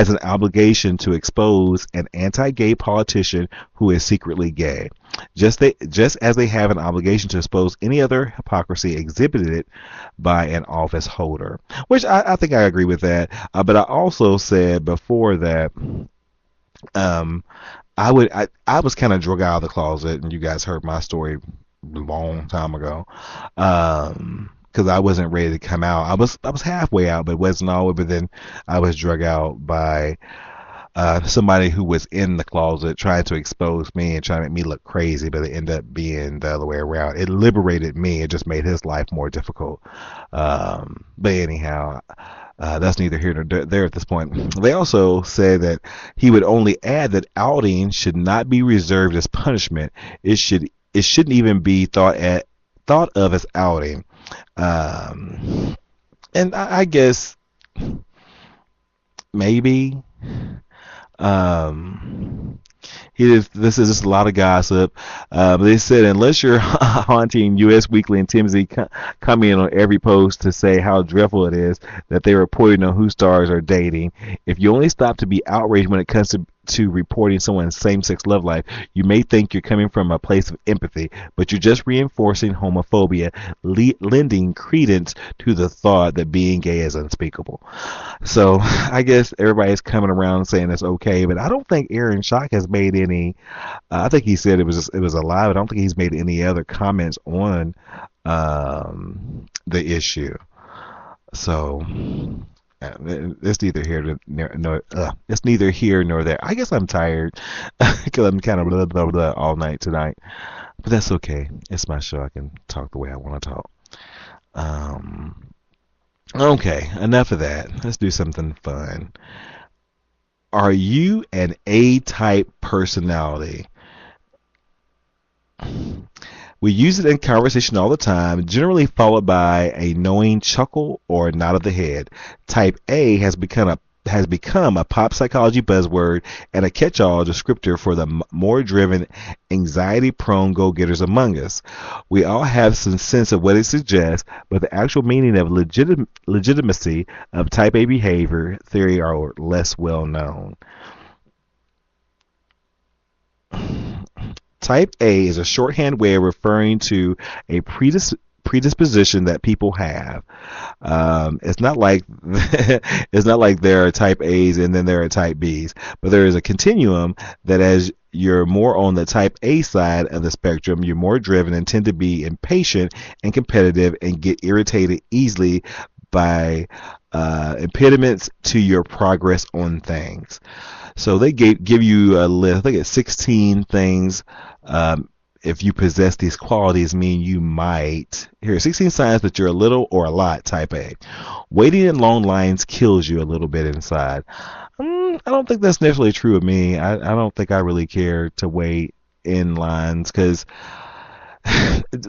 an obligation to expose an anti-gay politician who is secretly gay, just as they have an obligation to expose any other hypocrisy exhibited by an office holder. Which I think I agree with that. But I also said before that. I was kind of drug out of the closet, and you guys heard my story a long time ago. Because I wasn't ready to come out. I was halfway out, but wasn't all the way. But then I was drug out by somebody who was in the closet trying to expose me and trying to make me look crazy, but it ended up being the other way around. It liberated me. It just made his life more difficult. But anyhow. That's neither here nor there at this point. They also said that he would only add that outing should not be reserved as punishment. It shouldn't even be thought of as outing. And I guess maybe. This is just a lot of gossip. They said unless you're haunting U.S. Weekly and TMZ coming in on every post to say how dreadful it is that they're reporting on who stars are dating, if you only stop to be outraged when it comes to reporting someone's same-sex love life, you may think you're coming from a place of empathy, but you're just reinforcing homophobia, lending credence to the thought that being gay is unspeakable. So I guess everybody's coming around saying it's okay, but I don't think Aaron Schock has made any. I think he said it was a lie, but I don't think he's made any other comments on the issue. So it's neither here it's neither here nor there. I guess I'm tired because I'm kind of blah, blah, blah all night tonight, but that's okay. It's my show. I can talk the way I want to talk. Okay, enough of that. Let's do something fun. Are you an A-type personality? We use it in conversation all the time, generally followed by a knowing chuckle or a nod of the head. Type A has become a pop psychology buzzword and a catch-all descriptor for the more driven, anxiety-prone go-getters among us. We all have some sense of what it suggests, but the actual meaning of legitimacy of type A behavior theory are less well known. Type A is a shorthand way of referring to a predisposition that people have. It's not like it's not like there are type A's and then there are type B's, but there is a continuum that as you're more on the type A side of the spectrum, you're more driven and tend to be impatient and competitive and get irritated easily by impediments to your progress on things. So they give you a list. I think it's 16 things. If you possess these qualities, mean you might. Here are 16 signs that you're a little or a lot type A. Waiting in long lines kills you a little bit inside. I don't think that's necessarily true of me. I don't think I really care to wait in lines because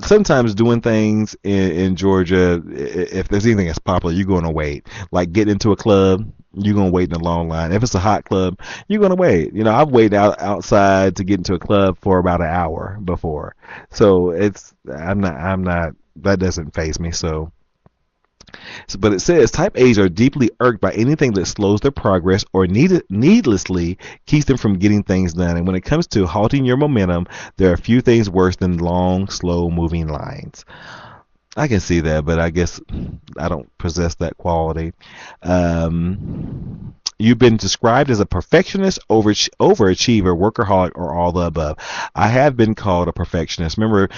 sometimes doing things in Georgia, if there's anything that's popular, you're going to wait. Like getting into a club, you're going to wait in a long line. If it's a hot club, you're going to wait. You know, I've waited outside to get into a club for about an hour before. So I'm not, that doesn't faze me. But it says type A's are deeply irked by anything that slows their progress or needlessly keeps them from getting things done. And when it comes to halting your momentum, there are few things worse than long, slow moving lines. I can see that, but I guess I don't possess that quality. You've been described as a perfectionist, overachiever, workaholic, or all the above. I have been called a perfectionist. Remember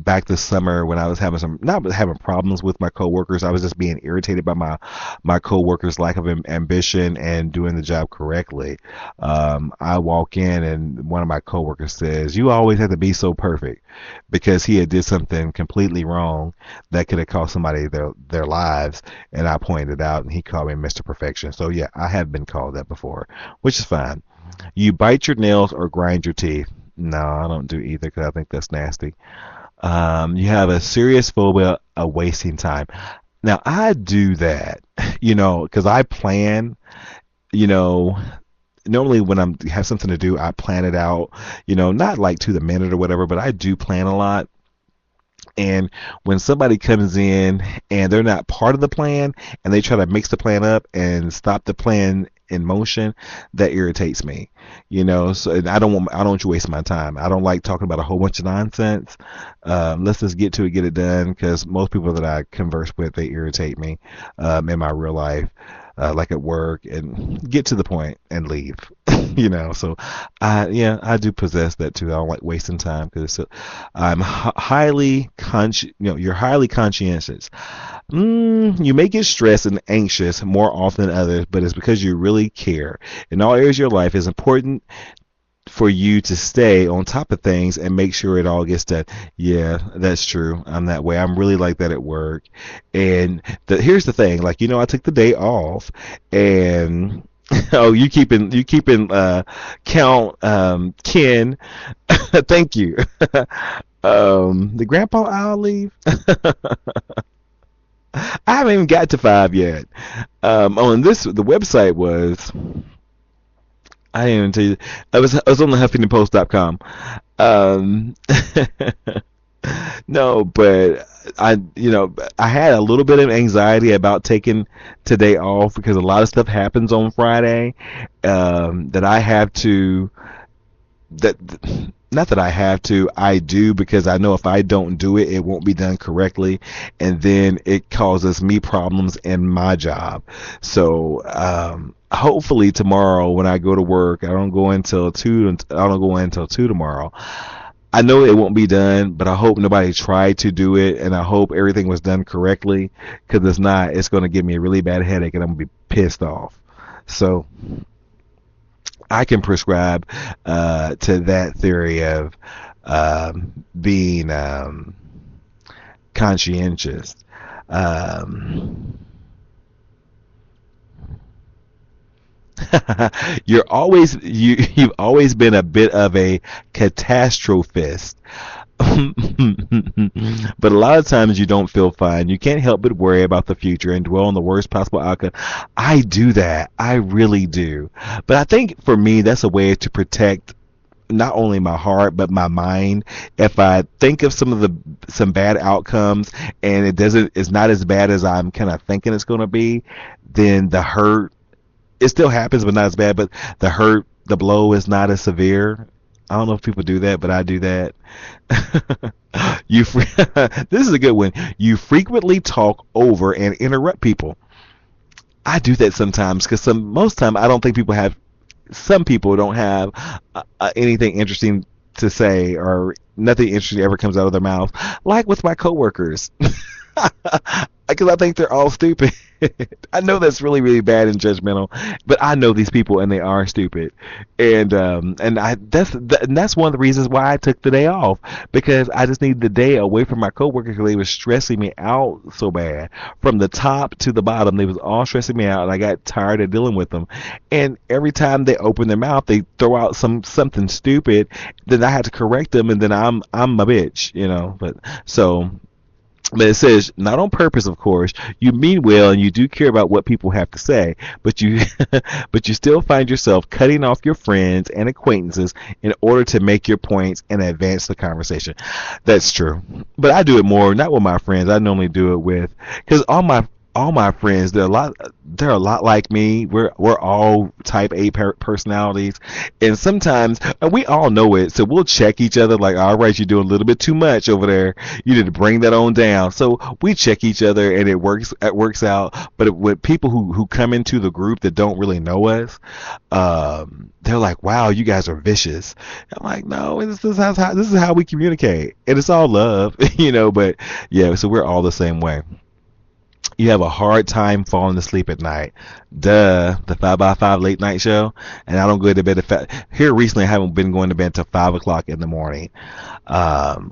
back this summer when I was not having problems with my coworkers, I was just being irritated by my coworkers' lack of ambition and doing the job correctly. I walk in and one of my coworkers says, "You always have to be so perfect," because he had did something completely wrong that could have cost somebody their lives, and I pointed out, and he called me Mr. Perfection. So yeah, I have been called that before, which is fine. You bite your nails or grind your teeth. No, I don't do either because I think that's nasty. You have a serious phobia of wasting time. Now I do that, because I plan, normally when I have something to do, I plan it out, not like to the minute or whatever, but I do plan a lot. And when somebody comes in and they're not part of the plan and they try to mix the plan up and stop the plan in motion, that irritates me. So and I don't want you wasting my time. I don't like talking about a whole bunch of nonsense. Let's just get to it, get it done, because most people that I converse with, they irritate me in my real life, like at work, and get to the point and leave. So I do possess that too. I don't like wasting time because I'm highly you're highly conscientious. You may get stressed and anxious more often than others, but it's because you really care. In all areas of your life, it's important for you to stay on top of things and make sure it all gets done. Yeah, that's true. I'm that way. I'm really like that at work. And here's the thing, I took the day off, and oh, you keeping count, Ken. Thank you. The grandpa I'll leave. I haven't even got to 5 yet. On the website was, I didn't even tell you. I was on the HuffingtonPost.com. No, but I had a little bit of anxiety about taking today off because a lot of stuff happens on Friday that I have to. Not that I have to, I do, because I know if I don't do it, it won't be done correctly, and then it causes me problems in my job. So hopefully tomorrow when I go to work, I don't go in until 2 tomorrow. I know it won't be done, but I hope nobody tried to do it, and I hope everything was done correctly, because if not, it's going to give me a really bad headache, and I'm going to be pissed off. So I can prescribe to that theory of being conscientious. You've always been a bit of a catastrophist. But a lot of times you don't feel fine. You can't help but worry about the future and dwell on the worst possible outcome. I do that. I really do. But I think for me, that's a way to protect not only my heart but my mind. If I think of some bad outcomes and it's not as bad as I'm kind of thinking it's going to be, then the hurt, it still happens but not as bad, but the hurt, the blow is not as severe. I don't know if people do that, but I do that. This is a good one. You frequently talk over and interrupt people. I do that sometimes because most time I don't think some people don't have anything interesting to say, or nothing interesting ever comes out of their mouth, like with my coworkers. Because I think they're all stupid. I know that's really, really bad and judgmental, but I know these people and they are stupid. And that's one of the reasons why I took the day off, because I just needed the day away from my coworkers because they were stressing me out so bad. From the top to the bottom, they was all stressing me out, and I got tired of dealing with them. And every time they open their mouth, they throw out something stupid. Then I had to correct them, and then I'm a bitch, you know. But it says, not on purpose, of course. You mean well and you do care about what people have to say, but you but you still find yourself cutting off your friends and acquaintances in order to make your points and advance the conversation. That's true. But I do it more, not with my friends. I normally do it with, because all my friends, they're a lot like me. We're all type A personalities, and sometimes, and we all know it, so we'll check each other like, all right, you're doing a little bit too much over there. You need to bring that on down. So we check each other, and it works out. But with people who come into the group that don't really know us, they're like, wow, you guys are vicious. I'm like, no, this is how we communicate, and it's all love, you know. But yeah, so we're all the same way. You have a hard time falling asleep at night. Duh, the 5x5 late night show. And I don't go to bed here recently. I haven't been going to bed until 5 o'clock in the morning,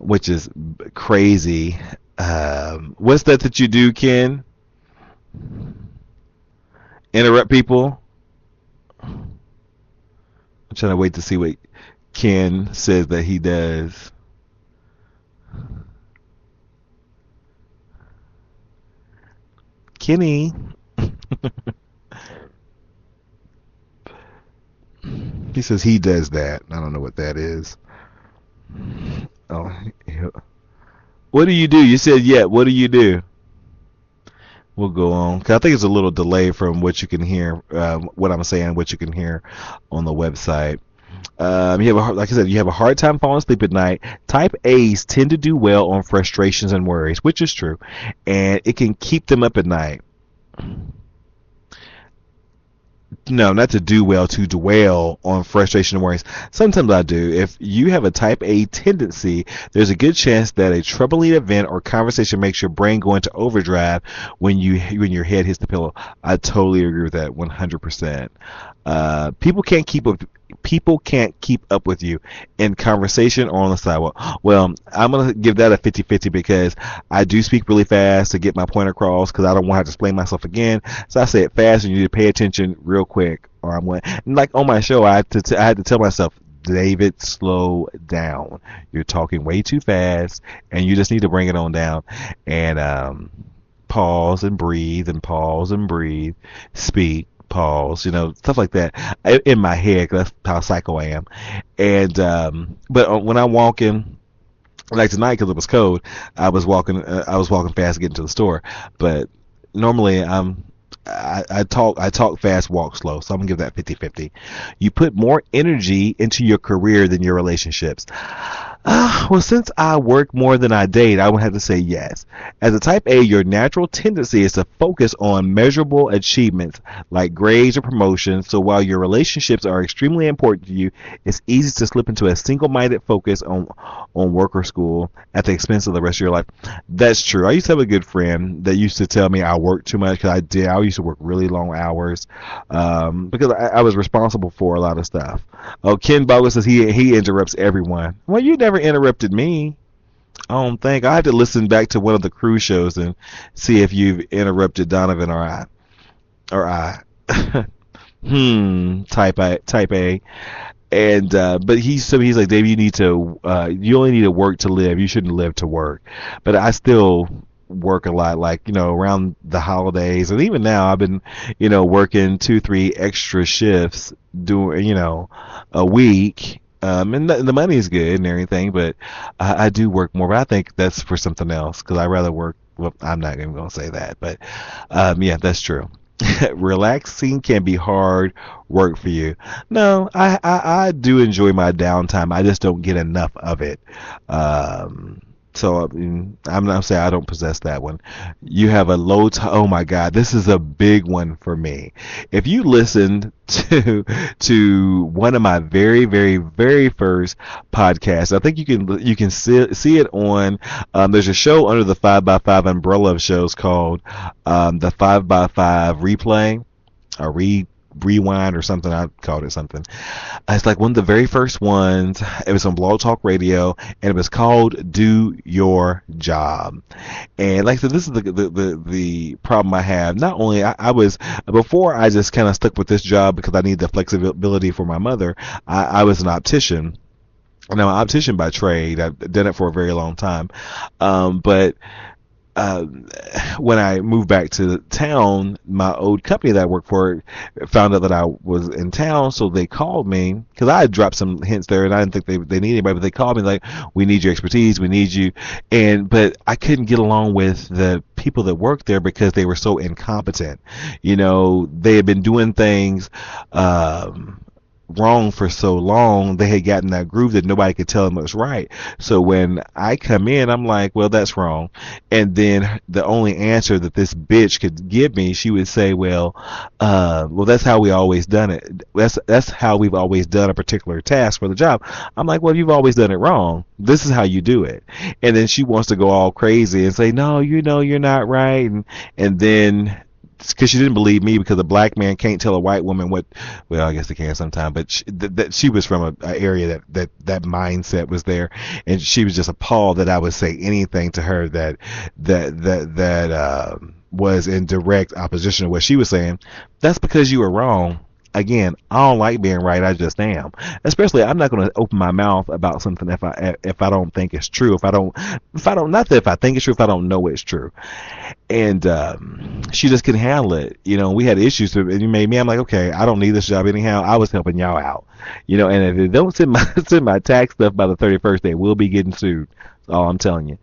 which is crazy. What's that you do, Ken? Interrupt people? I'm trying to wait to see what Ken says that he does. Kenny. He says he does that. I don't know what that is. Oh, yeah. What do you do? You said, yeah, what do you do? We'll go on. 'Cause I think it's a little delay from what you can hear, what I'm saying, what you can hear on the website. Like I said, you have a hard time falling asleep at night. Type A's tend to do well on frustrations and worries, which is true, and it can keep them up at night. No, not to do well, to dwell on frustration and worries. Sometimes I do. If you have a type A tendency, there's a good chance that a troubling event or conversation makes your brain go into overdrive when your head hits the pillow. I totally agree with that 100%. People can't keep up with you in conversation or on the sidewalk. Well, I'm going to give that a 50-50 because I do speak really fast to get my point across because I don't want to have to explain myself again. So I say it fast and you need to pay attention real quick or I'm going. Like on my show, I had to tell myself, David, slow down. You're talking way too fast and you just need to bring it on down and pause and breathe and pause and breathe. Speak. Pause, stuff like that in my head, 'cause that's how psycho I am. And but when I'm walking, like tonight, because it was cold, I was walking fast to get into the store. But normally I talk fast, walk slow. So I'm gonna give that 50-50. You put more energy into your career than your relationships. Well, since I work more than I date, I would have to say yes. As a type A, your natural tendency is to focus on measurable achievements like grades or promotions. So while your relationships are extremely important to you, it's easy to slip into a single-minded focus on work or school at the expense of the rest of your life. That's true. I used to have a good friend that used to tell me I worked too much because I did. I used to work really long hours because I was responsible for a lot of stuff. Oh, Ken Bogus says he interrupts everyone. Well, you never interrupted me. I don't think. I had to listen back to one of the cruise shows and see if you've interrupted Donovan or I. Type A. And but he's like, Dave, you only need to work to live. You shouldn't live to work. But I still work a lot, like, around the holidays, and even now I've been, working 2-3 extra shifts doing, a week. And the money is good and everything, but I do work more. But I think that's for something else, because I rather work. Well, I'm not even gonna say that, but yeah, that's true. Relaxing can be hard work for you. No, I do enjoy my downtime. I just don't get enough of it. So I'm not saying I don't possess that one. You have a oh my God, this is a big one for me. If you listened to one of my very, very, very first podcasts, I think you can see it on. There's a show under the 5x5 umbrella of shows called the 5x5 Replay, or Rewind, or something. I called it something. It's like one of the very first ones. It was on Blog Talk Radio, and it was called "Do Your Job." And like I said, this is the problem I have. Not only I was before, I just kind of stuck with this job because I need the flexibility for my mother. I was an optician. And I'm an optician by trade. I've done it for a very long time. But uh, when I moved back to town, my old company that I worked for found out that I was in town, so they called me because I had dropped some hints there, and I didn't think they needed anybody, but they called me like, "We need your expertise, we need you," but I couldn't get along with the people that worked there because they were so incompetent. They had been doing things. Wrong for so long, they had gotten that groove that nobody could tell them was right. So when I come in, I'm like, well, that's wrong. And then the only answer that this bitch could give me, she would say, well, that's how we always done it. That's how we've always done a particular task for the job. I'm like, well, you've always done it wrong. This is how you do it. And then she wants to go all crazy and say, no, you're not right. And then, because she didn't believe me, because a black man can't tell a white woman what. Well, I guess they can sometimes, but she was from a area that mindset was there, and she was just appalled that I would say anything to her that was in direct opposition to what she was saying. That's because you were wrong. Again, I don't like being right. I just am. Especially, I'm not going to open my mouth about something if I don't think it's true. If I don't, not that if I think it's true, if I don't know it's true. And she just couldn't handle it. We had issues, and you made me. I'm like, okay, I don't need this job anyhow. I was helping y'all out. And if they don't send my tax stuff by the 31st, they will be getting sued. That's all I'm telling you.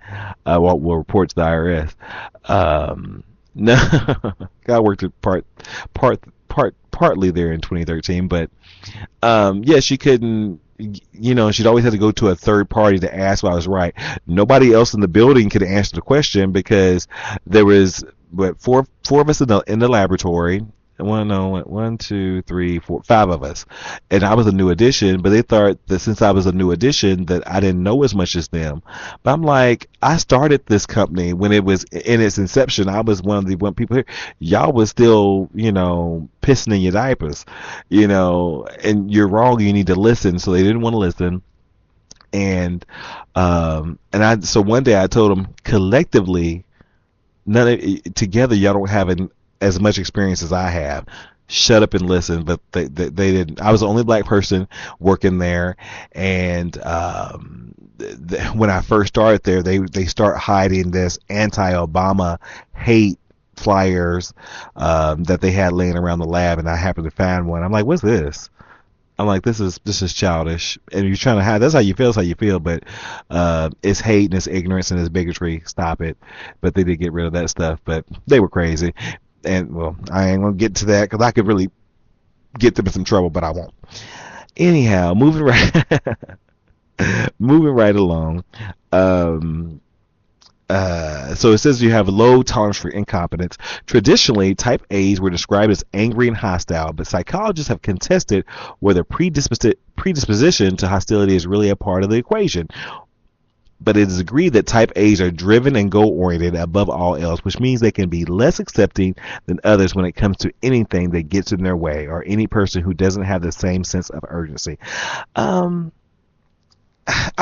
We'll report to the IRS. No, I worked at partly there in 2013, but yeah, she couldn't. She'd always have to go to a third party to ask if I was right. Nobody else in the building could answer the question because there was four of us in the laboratory. One, two, three, four, five of us, and I was a new addition. But they thought that since I was a new addition, that I didn't know as much as them. But I'm like, I started this company when it was in its inception. I was one of the people here. Y'all was still, pissing in your diapers, and you're wrong. You need to listen. So they didn't want to listen. And so one day I told them, collectively, together y'all don't have as much experience as I have. Shut up and listen. But they didn't. I was the only black person working there, and when I first started there, they start hiding this anti-Obama hate flyers that they had laying around the lab, and I happened to find one. I'm like, what's this? I'm like, this is childish, and you're trying to hide. That's how you feel. That's how you feel. But it's hate and it's ignorance and it's bigotry. Stop it. But they did get rid of that stuff. But they were crazy. And well, I ain't gonna get to that because I could really get them in some trouble, but I won't. Anyhow, moving right along. So it says you have a low tolerance for incompetence. Traditionally, type A's were described as angry and hostile, but psychologists have contested whether predisposition to hostility is really a part of the equation. But it is agreed that type A's are driven and goal-oriented above all else, which means they can be less accepting than others when it comes to anything that gets in their way, or any person who doesn't have the same sense of urgency. I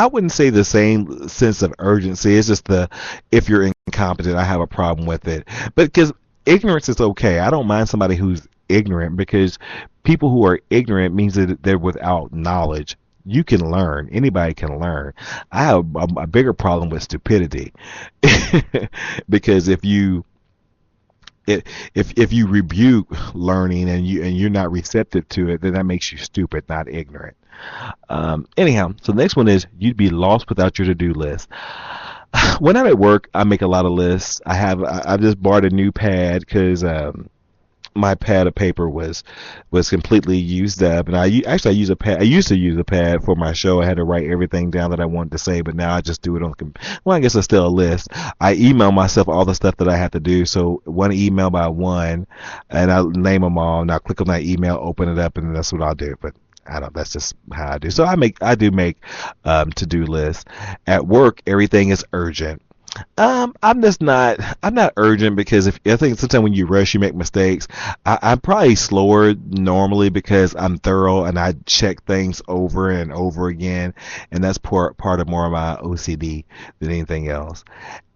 wouldn't say the same sense of urgency. It's just if you're incompetent, I have a problem with it. But because ignorance is okay. I don't mind somebody who's ignorant, because people who are ignorant means that they're without knowledge. You can learn. Anybody can learn. I have a bigger problem with stupidity, because if you rebuke learning and you're not receptive to it, then that makes you stupid, not ignorant. Anyhow, so the next one is you'd be lost without your to-do list. When I'm at work, I make a lot of lists. I've just bought a new pad because my pad of paper was completely used up, and I use a pad. I used to use a pad for my show. I had to write everything down that I wanted to say, but now I just do it on. Well, I guess it's still a list. I email myself all the stuff that I have to do. So one email by one, and I name them all, and I click on that email, open it up, and that's what I'll do. But I don't. That's just how I do. So I do make to-do lists. At work, everything is urgent. I'm not urgent, because if I think sometimes when you rush, you make mistakes. I'm probably slower normally because I'm thorough and I check things over and over again, and that's part of more of my OCD than anything else.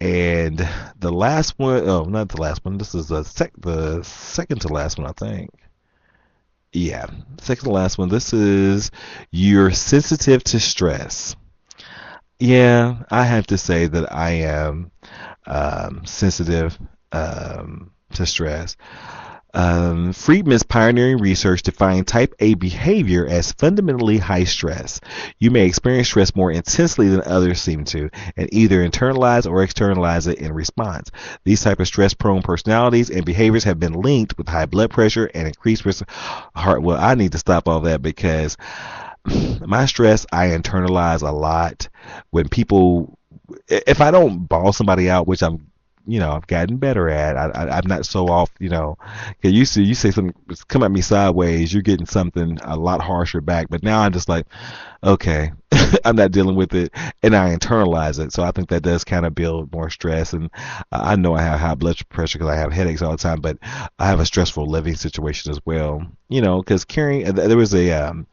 And the last one, oh, not the last one. This is the second to last one, I think. Yeah, second to last one. This is you're sensitive to stress. Yeah, I have to say that I am sensitive to stress. Friedman's pioneering research defined type A behavior as fundamentally high stress. You may experience stress more intensely than others seem to, and either internalize or externalize it in response. These type of stress-prone personalities and behaviors have been linked with high blood pressure and increased risk of heart. Well, I need to stop all that, because my stress I internalize a lot. When people, if I don't ball somebody out, which I've gotten better at. I'm not so off, 'cause you say something, come at me sideways, you're getting something a lot harsher back. But now I'm just like, okay, I'm not dealing with it, and I internalize it. So I think that does kind of build more stress. And I know I have high blood pressure because I have headaches all the time, but I have a stressful living situation as well. Because carrying, there was on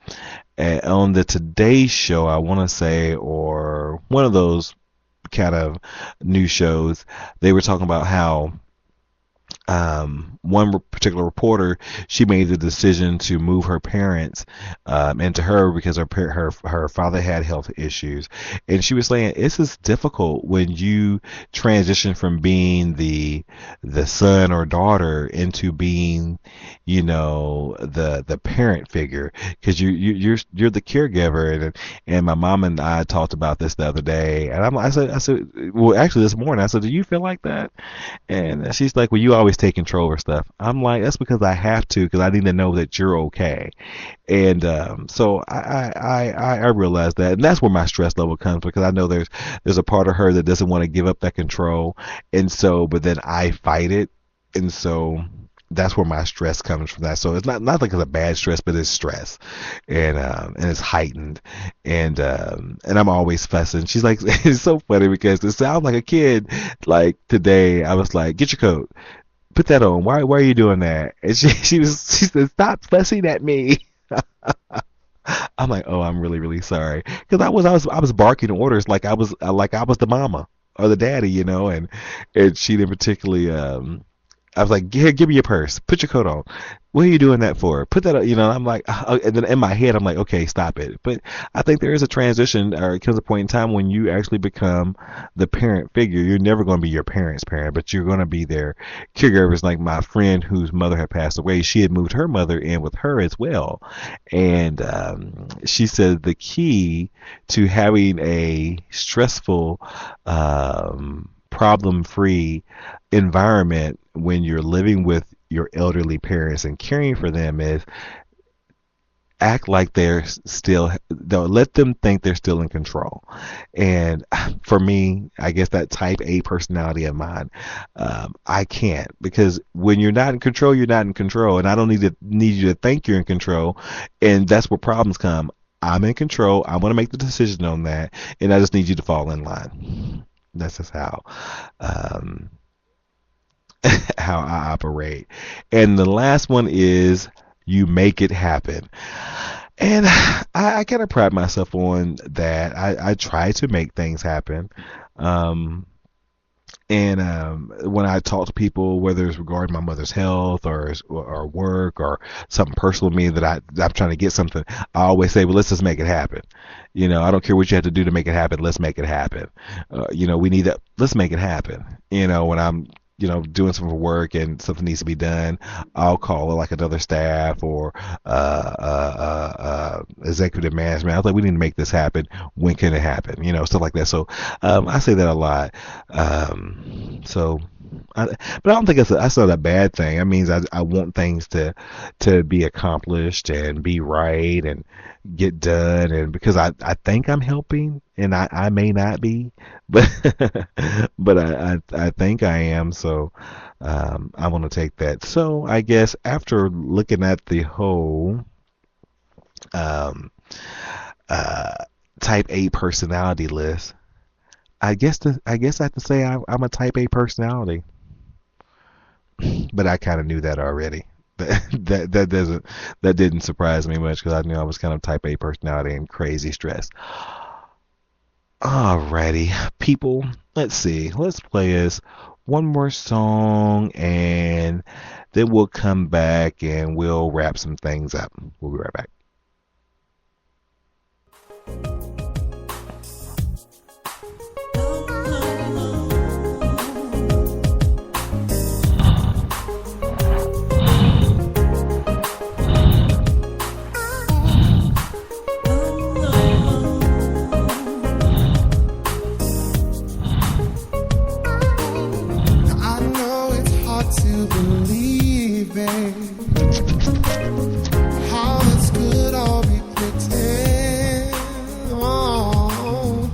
the Today Show, I want to say, or one of those kind of news shows, they were talking about how one particular reporter, she made the decision to move her parents into her because her father had health issues, and she was saying this is difficult when you transition from being the son or daughter into being the parent figure, because you're the caregiver. And my mom and I talked about this the other day, and I said well, actually this morning I said, do you feel like that? And she's like, well, you always take control of stuff. I'm like, that's because I have to, because I need to know that you're okay. And so I realize that, and that's where my stress level comes, because I know there's a part of her that doesn't want to give up that control, and so but then I fight it, and so that's where my stress comes from. That, so it's not like it's a bad stress, but it's stress, and it's heightened, and I'm always fussing. She's like, it's so funny because it sounds like a kid. Like today, I was like, get your coat, put that on. Why are you doing that? And she said, stop fussing at me. I'm like, oh, I'm really, really sorry, because I was barking orders like I was the mama or the daddy, and she didn't particularly. I was like, here, give me your purse. Put your coat on. What are you doing that for? Put that on. I'm like, and then in my head, I'm like, okay, stop it. But I think there is a transition, or it comes a point in time when you actually become the parent figure. You're never going to be your parents' parent, but you're going to be their caregivers. Like my friend whose mother had passed away, she had moved her mother in with her as well. And she said the key to having a stressful, problem-free environment when you're living with your elderly parents and caring for them is act like don't let them think they're still in control. And for me, I guess that type A personality of mine, I can't, because when you're not in control, you're not in control, and I don't need you to think you're in control, and that's where problems come. I'm in control. I want to make the decision on that, and I just need you to fall in line. That's just how how I operate. And the last one is you make it happen. And I kind of pride myself on that. I try to make things happen. And when I talk to people, whether it's regarding my mother's health or work or something personal to me that I'm trying to get something, I always say, well, let's just make it happen. I don't care what you have to do to make it happen. Let's make it happen. We need that. Let's make it happen. When I'm doing something for work and something needs to be done, I'll call like another staff or executive management. I was like, we need to make this happen. When can it happen? Stuff like that. So I say that a lot. But I don't think that's not a bad thing. That means I want things to be accomplished and be right and get done, and because I think I'm helping, and I may not be, but but I think I am. So I want to take that. So I guess after looking at the whole type A personality list, I guess I have to say I'm a type A personality, but I kind of knew that already. That didn't surprise me much because I knew I was kind of type A personality and crazy stressed. Alrighty, people, let's see. Let's play us one more song and then we'll come back and we'll wrap some things up. We'll be right back. To believe, babe, how this could all be pretend. Oh,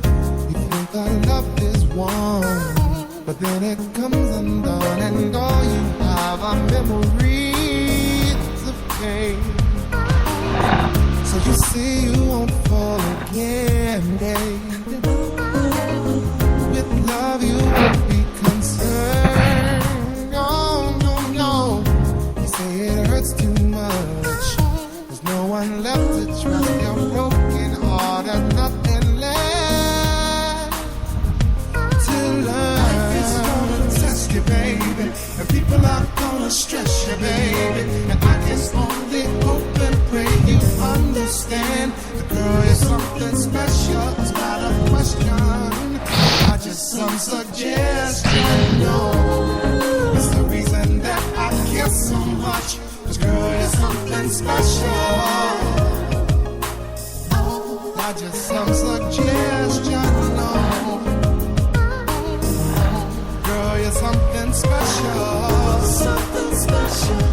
you think our love is warm, but then it comes undone, and all you have are memories of pain. So you say you won't fall again, babe. With love you won't be concerned. It hurts too much. There's no one left to trust. Your broken heart and nothing left to learn. Life is gonna test you, baby, and people are gonna stress you, baby. And I can only hope and pray you understand. The girl is something special. It's not a question. I just some suggestion. No, it's the reason that I care so much. This girl is something special. Not just some suggestion, no. Girl, you're something special. Something special.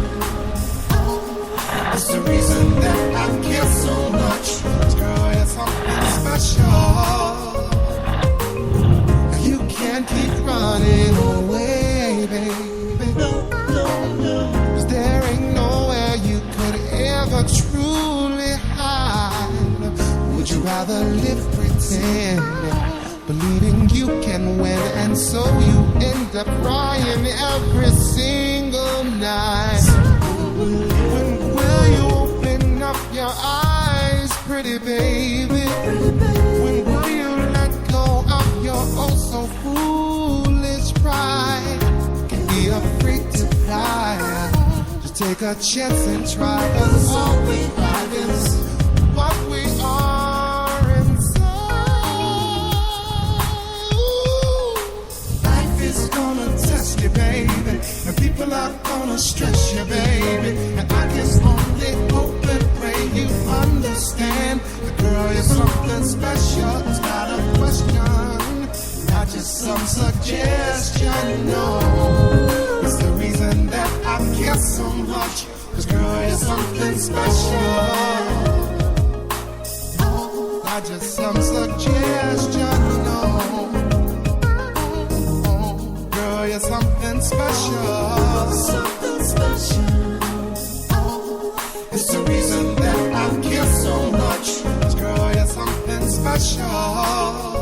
It's the reason that I care so much. This girl is something special. You can't keep running away, baby. No. There ain't nowhere you could ever truly hide. Would you rather live pretend, believing you can win, and so you end up crying every single night? When will you open up your eyes, pretty baby? When will you let go of your oh so foolish pride? Can be afraid to fly. Take a chance and try, 'cause all we have is what we are inside. Life is gonna test you, baby, and people are gonna stress you, baby. And I just only hope and pray you understand. The girl is something special, it's not a question. Not just some suggestion, no. It's the reason that I care so much. This girl is something special. Not just some suggestion, no. Girl, you're something special. Something special. It's the reason that I care so much. This girl, you're something special.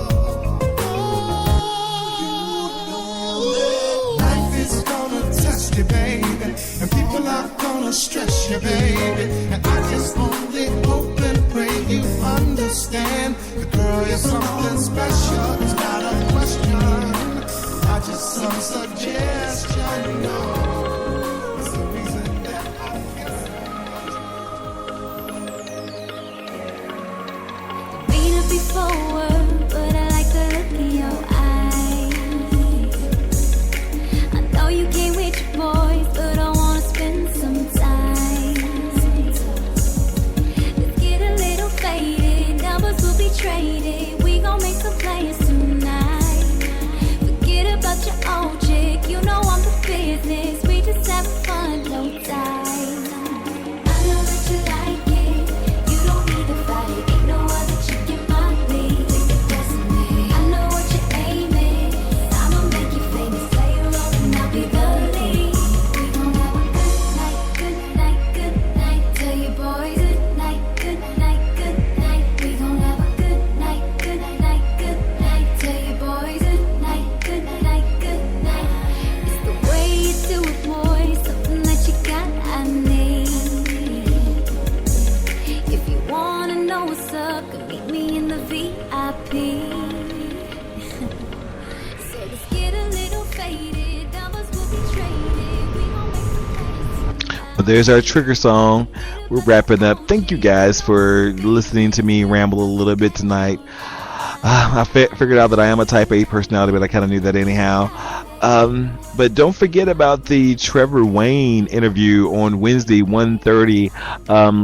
You, baby, and people are gonna stress you, baby. And I just only hope and pray you understand. The girl is something special, it's not a question. Not just some suggestion, no. It's the reason that I Mean to be forward, but I like the look in your eyes. I know you came with your boys, but I wanna spend some time. Let's get a little faded, numbers will be traded. We gon' make some plans tonight. Forget about your old chick, you know I'm the business. We just have fun, no time. I know that you like it, you don't need to fight it. Ain't no other chick in my league. Take the best of me. I know what you're aiming. I'ma make you famous. Play a role and I'll be the lead. We gon' have a good night, good night, good night. Tell your boys good night, good night, good night. We gon' have a good night, good night, good night. Tell your boys good night, good night, good night. It's the way you do it, boy. Something that you got, I need. If you wanna know what's up, come meet me in the VIP. So let's get a little faded, numbers will be traded. We gon' make some plans. Well, there's our trigger song. We're wrapping up. Thank you guys for listening to me ramble a little bit tonight. I figured out that I am a type A personality, but I kind of knew that anyhow. But don't forget about the Trevor Wayne interview on Wednesday, 1:30.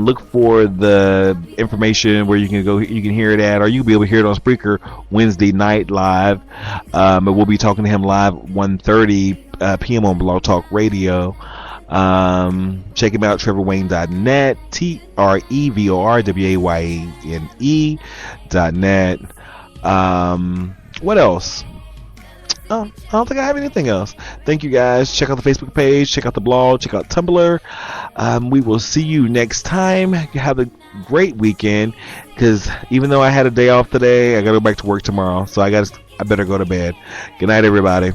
Look for the information where you can hear it at, or you'll be able to hear it on Spreaker Wednesday night live. But we'll be talking to him live 1:30 p.m. on Blog Talk Radio. Check him out, trevorwayne.net, TREVORWAYNE.net. What else? I don't think I have anything else. Thank you guys. Check out the Facebook page, check out the blog, check out Tumblr. We will see you next time. Have a great weekend, because even though I had a day off today, I gotta go back to work tomorrow, so I better go to bed. Good night, everybody.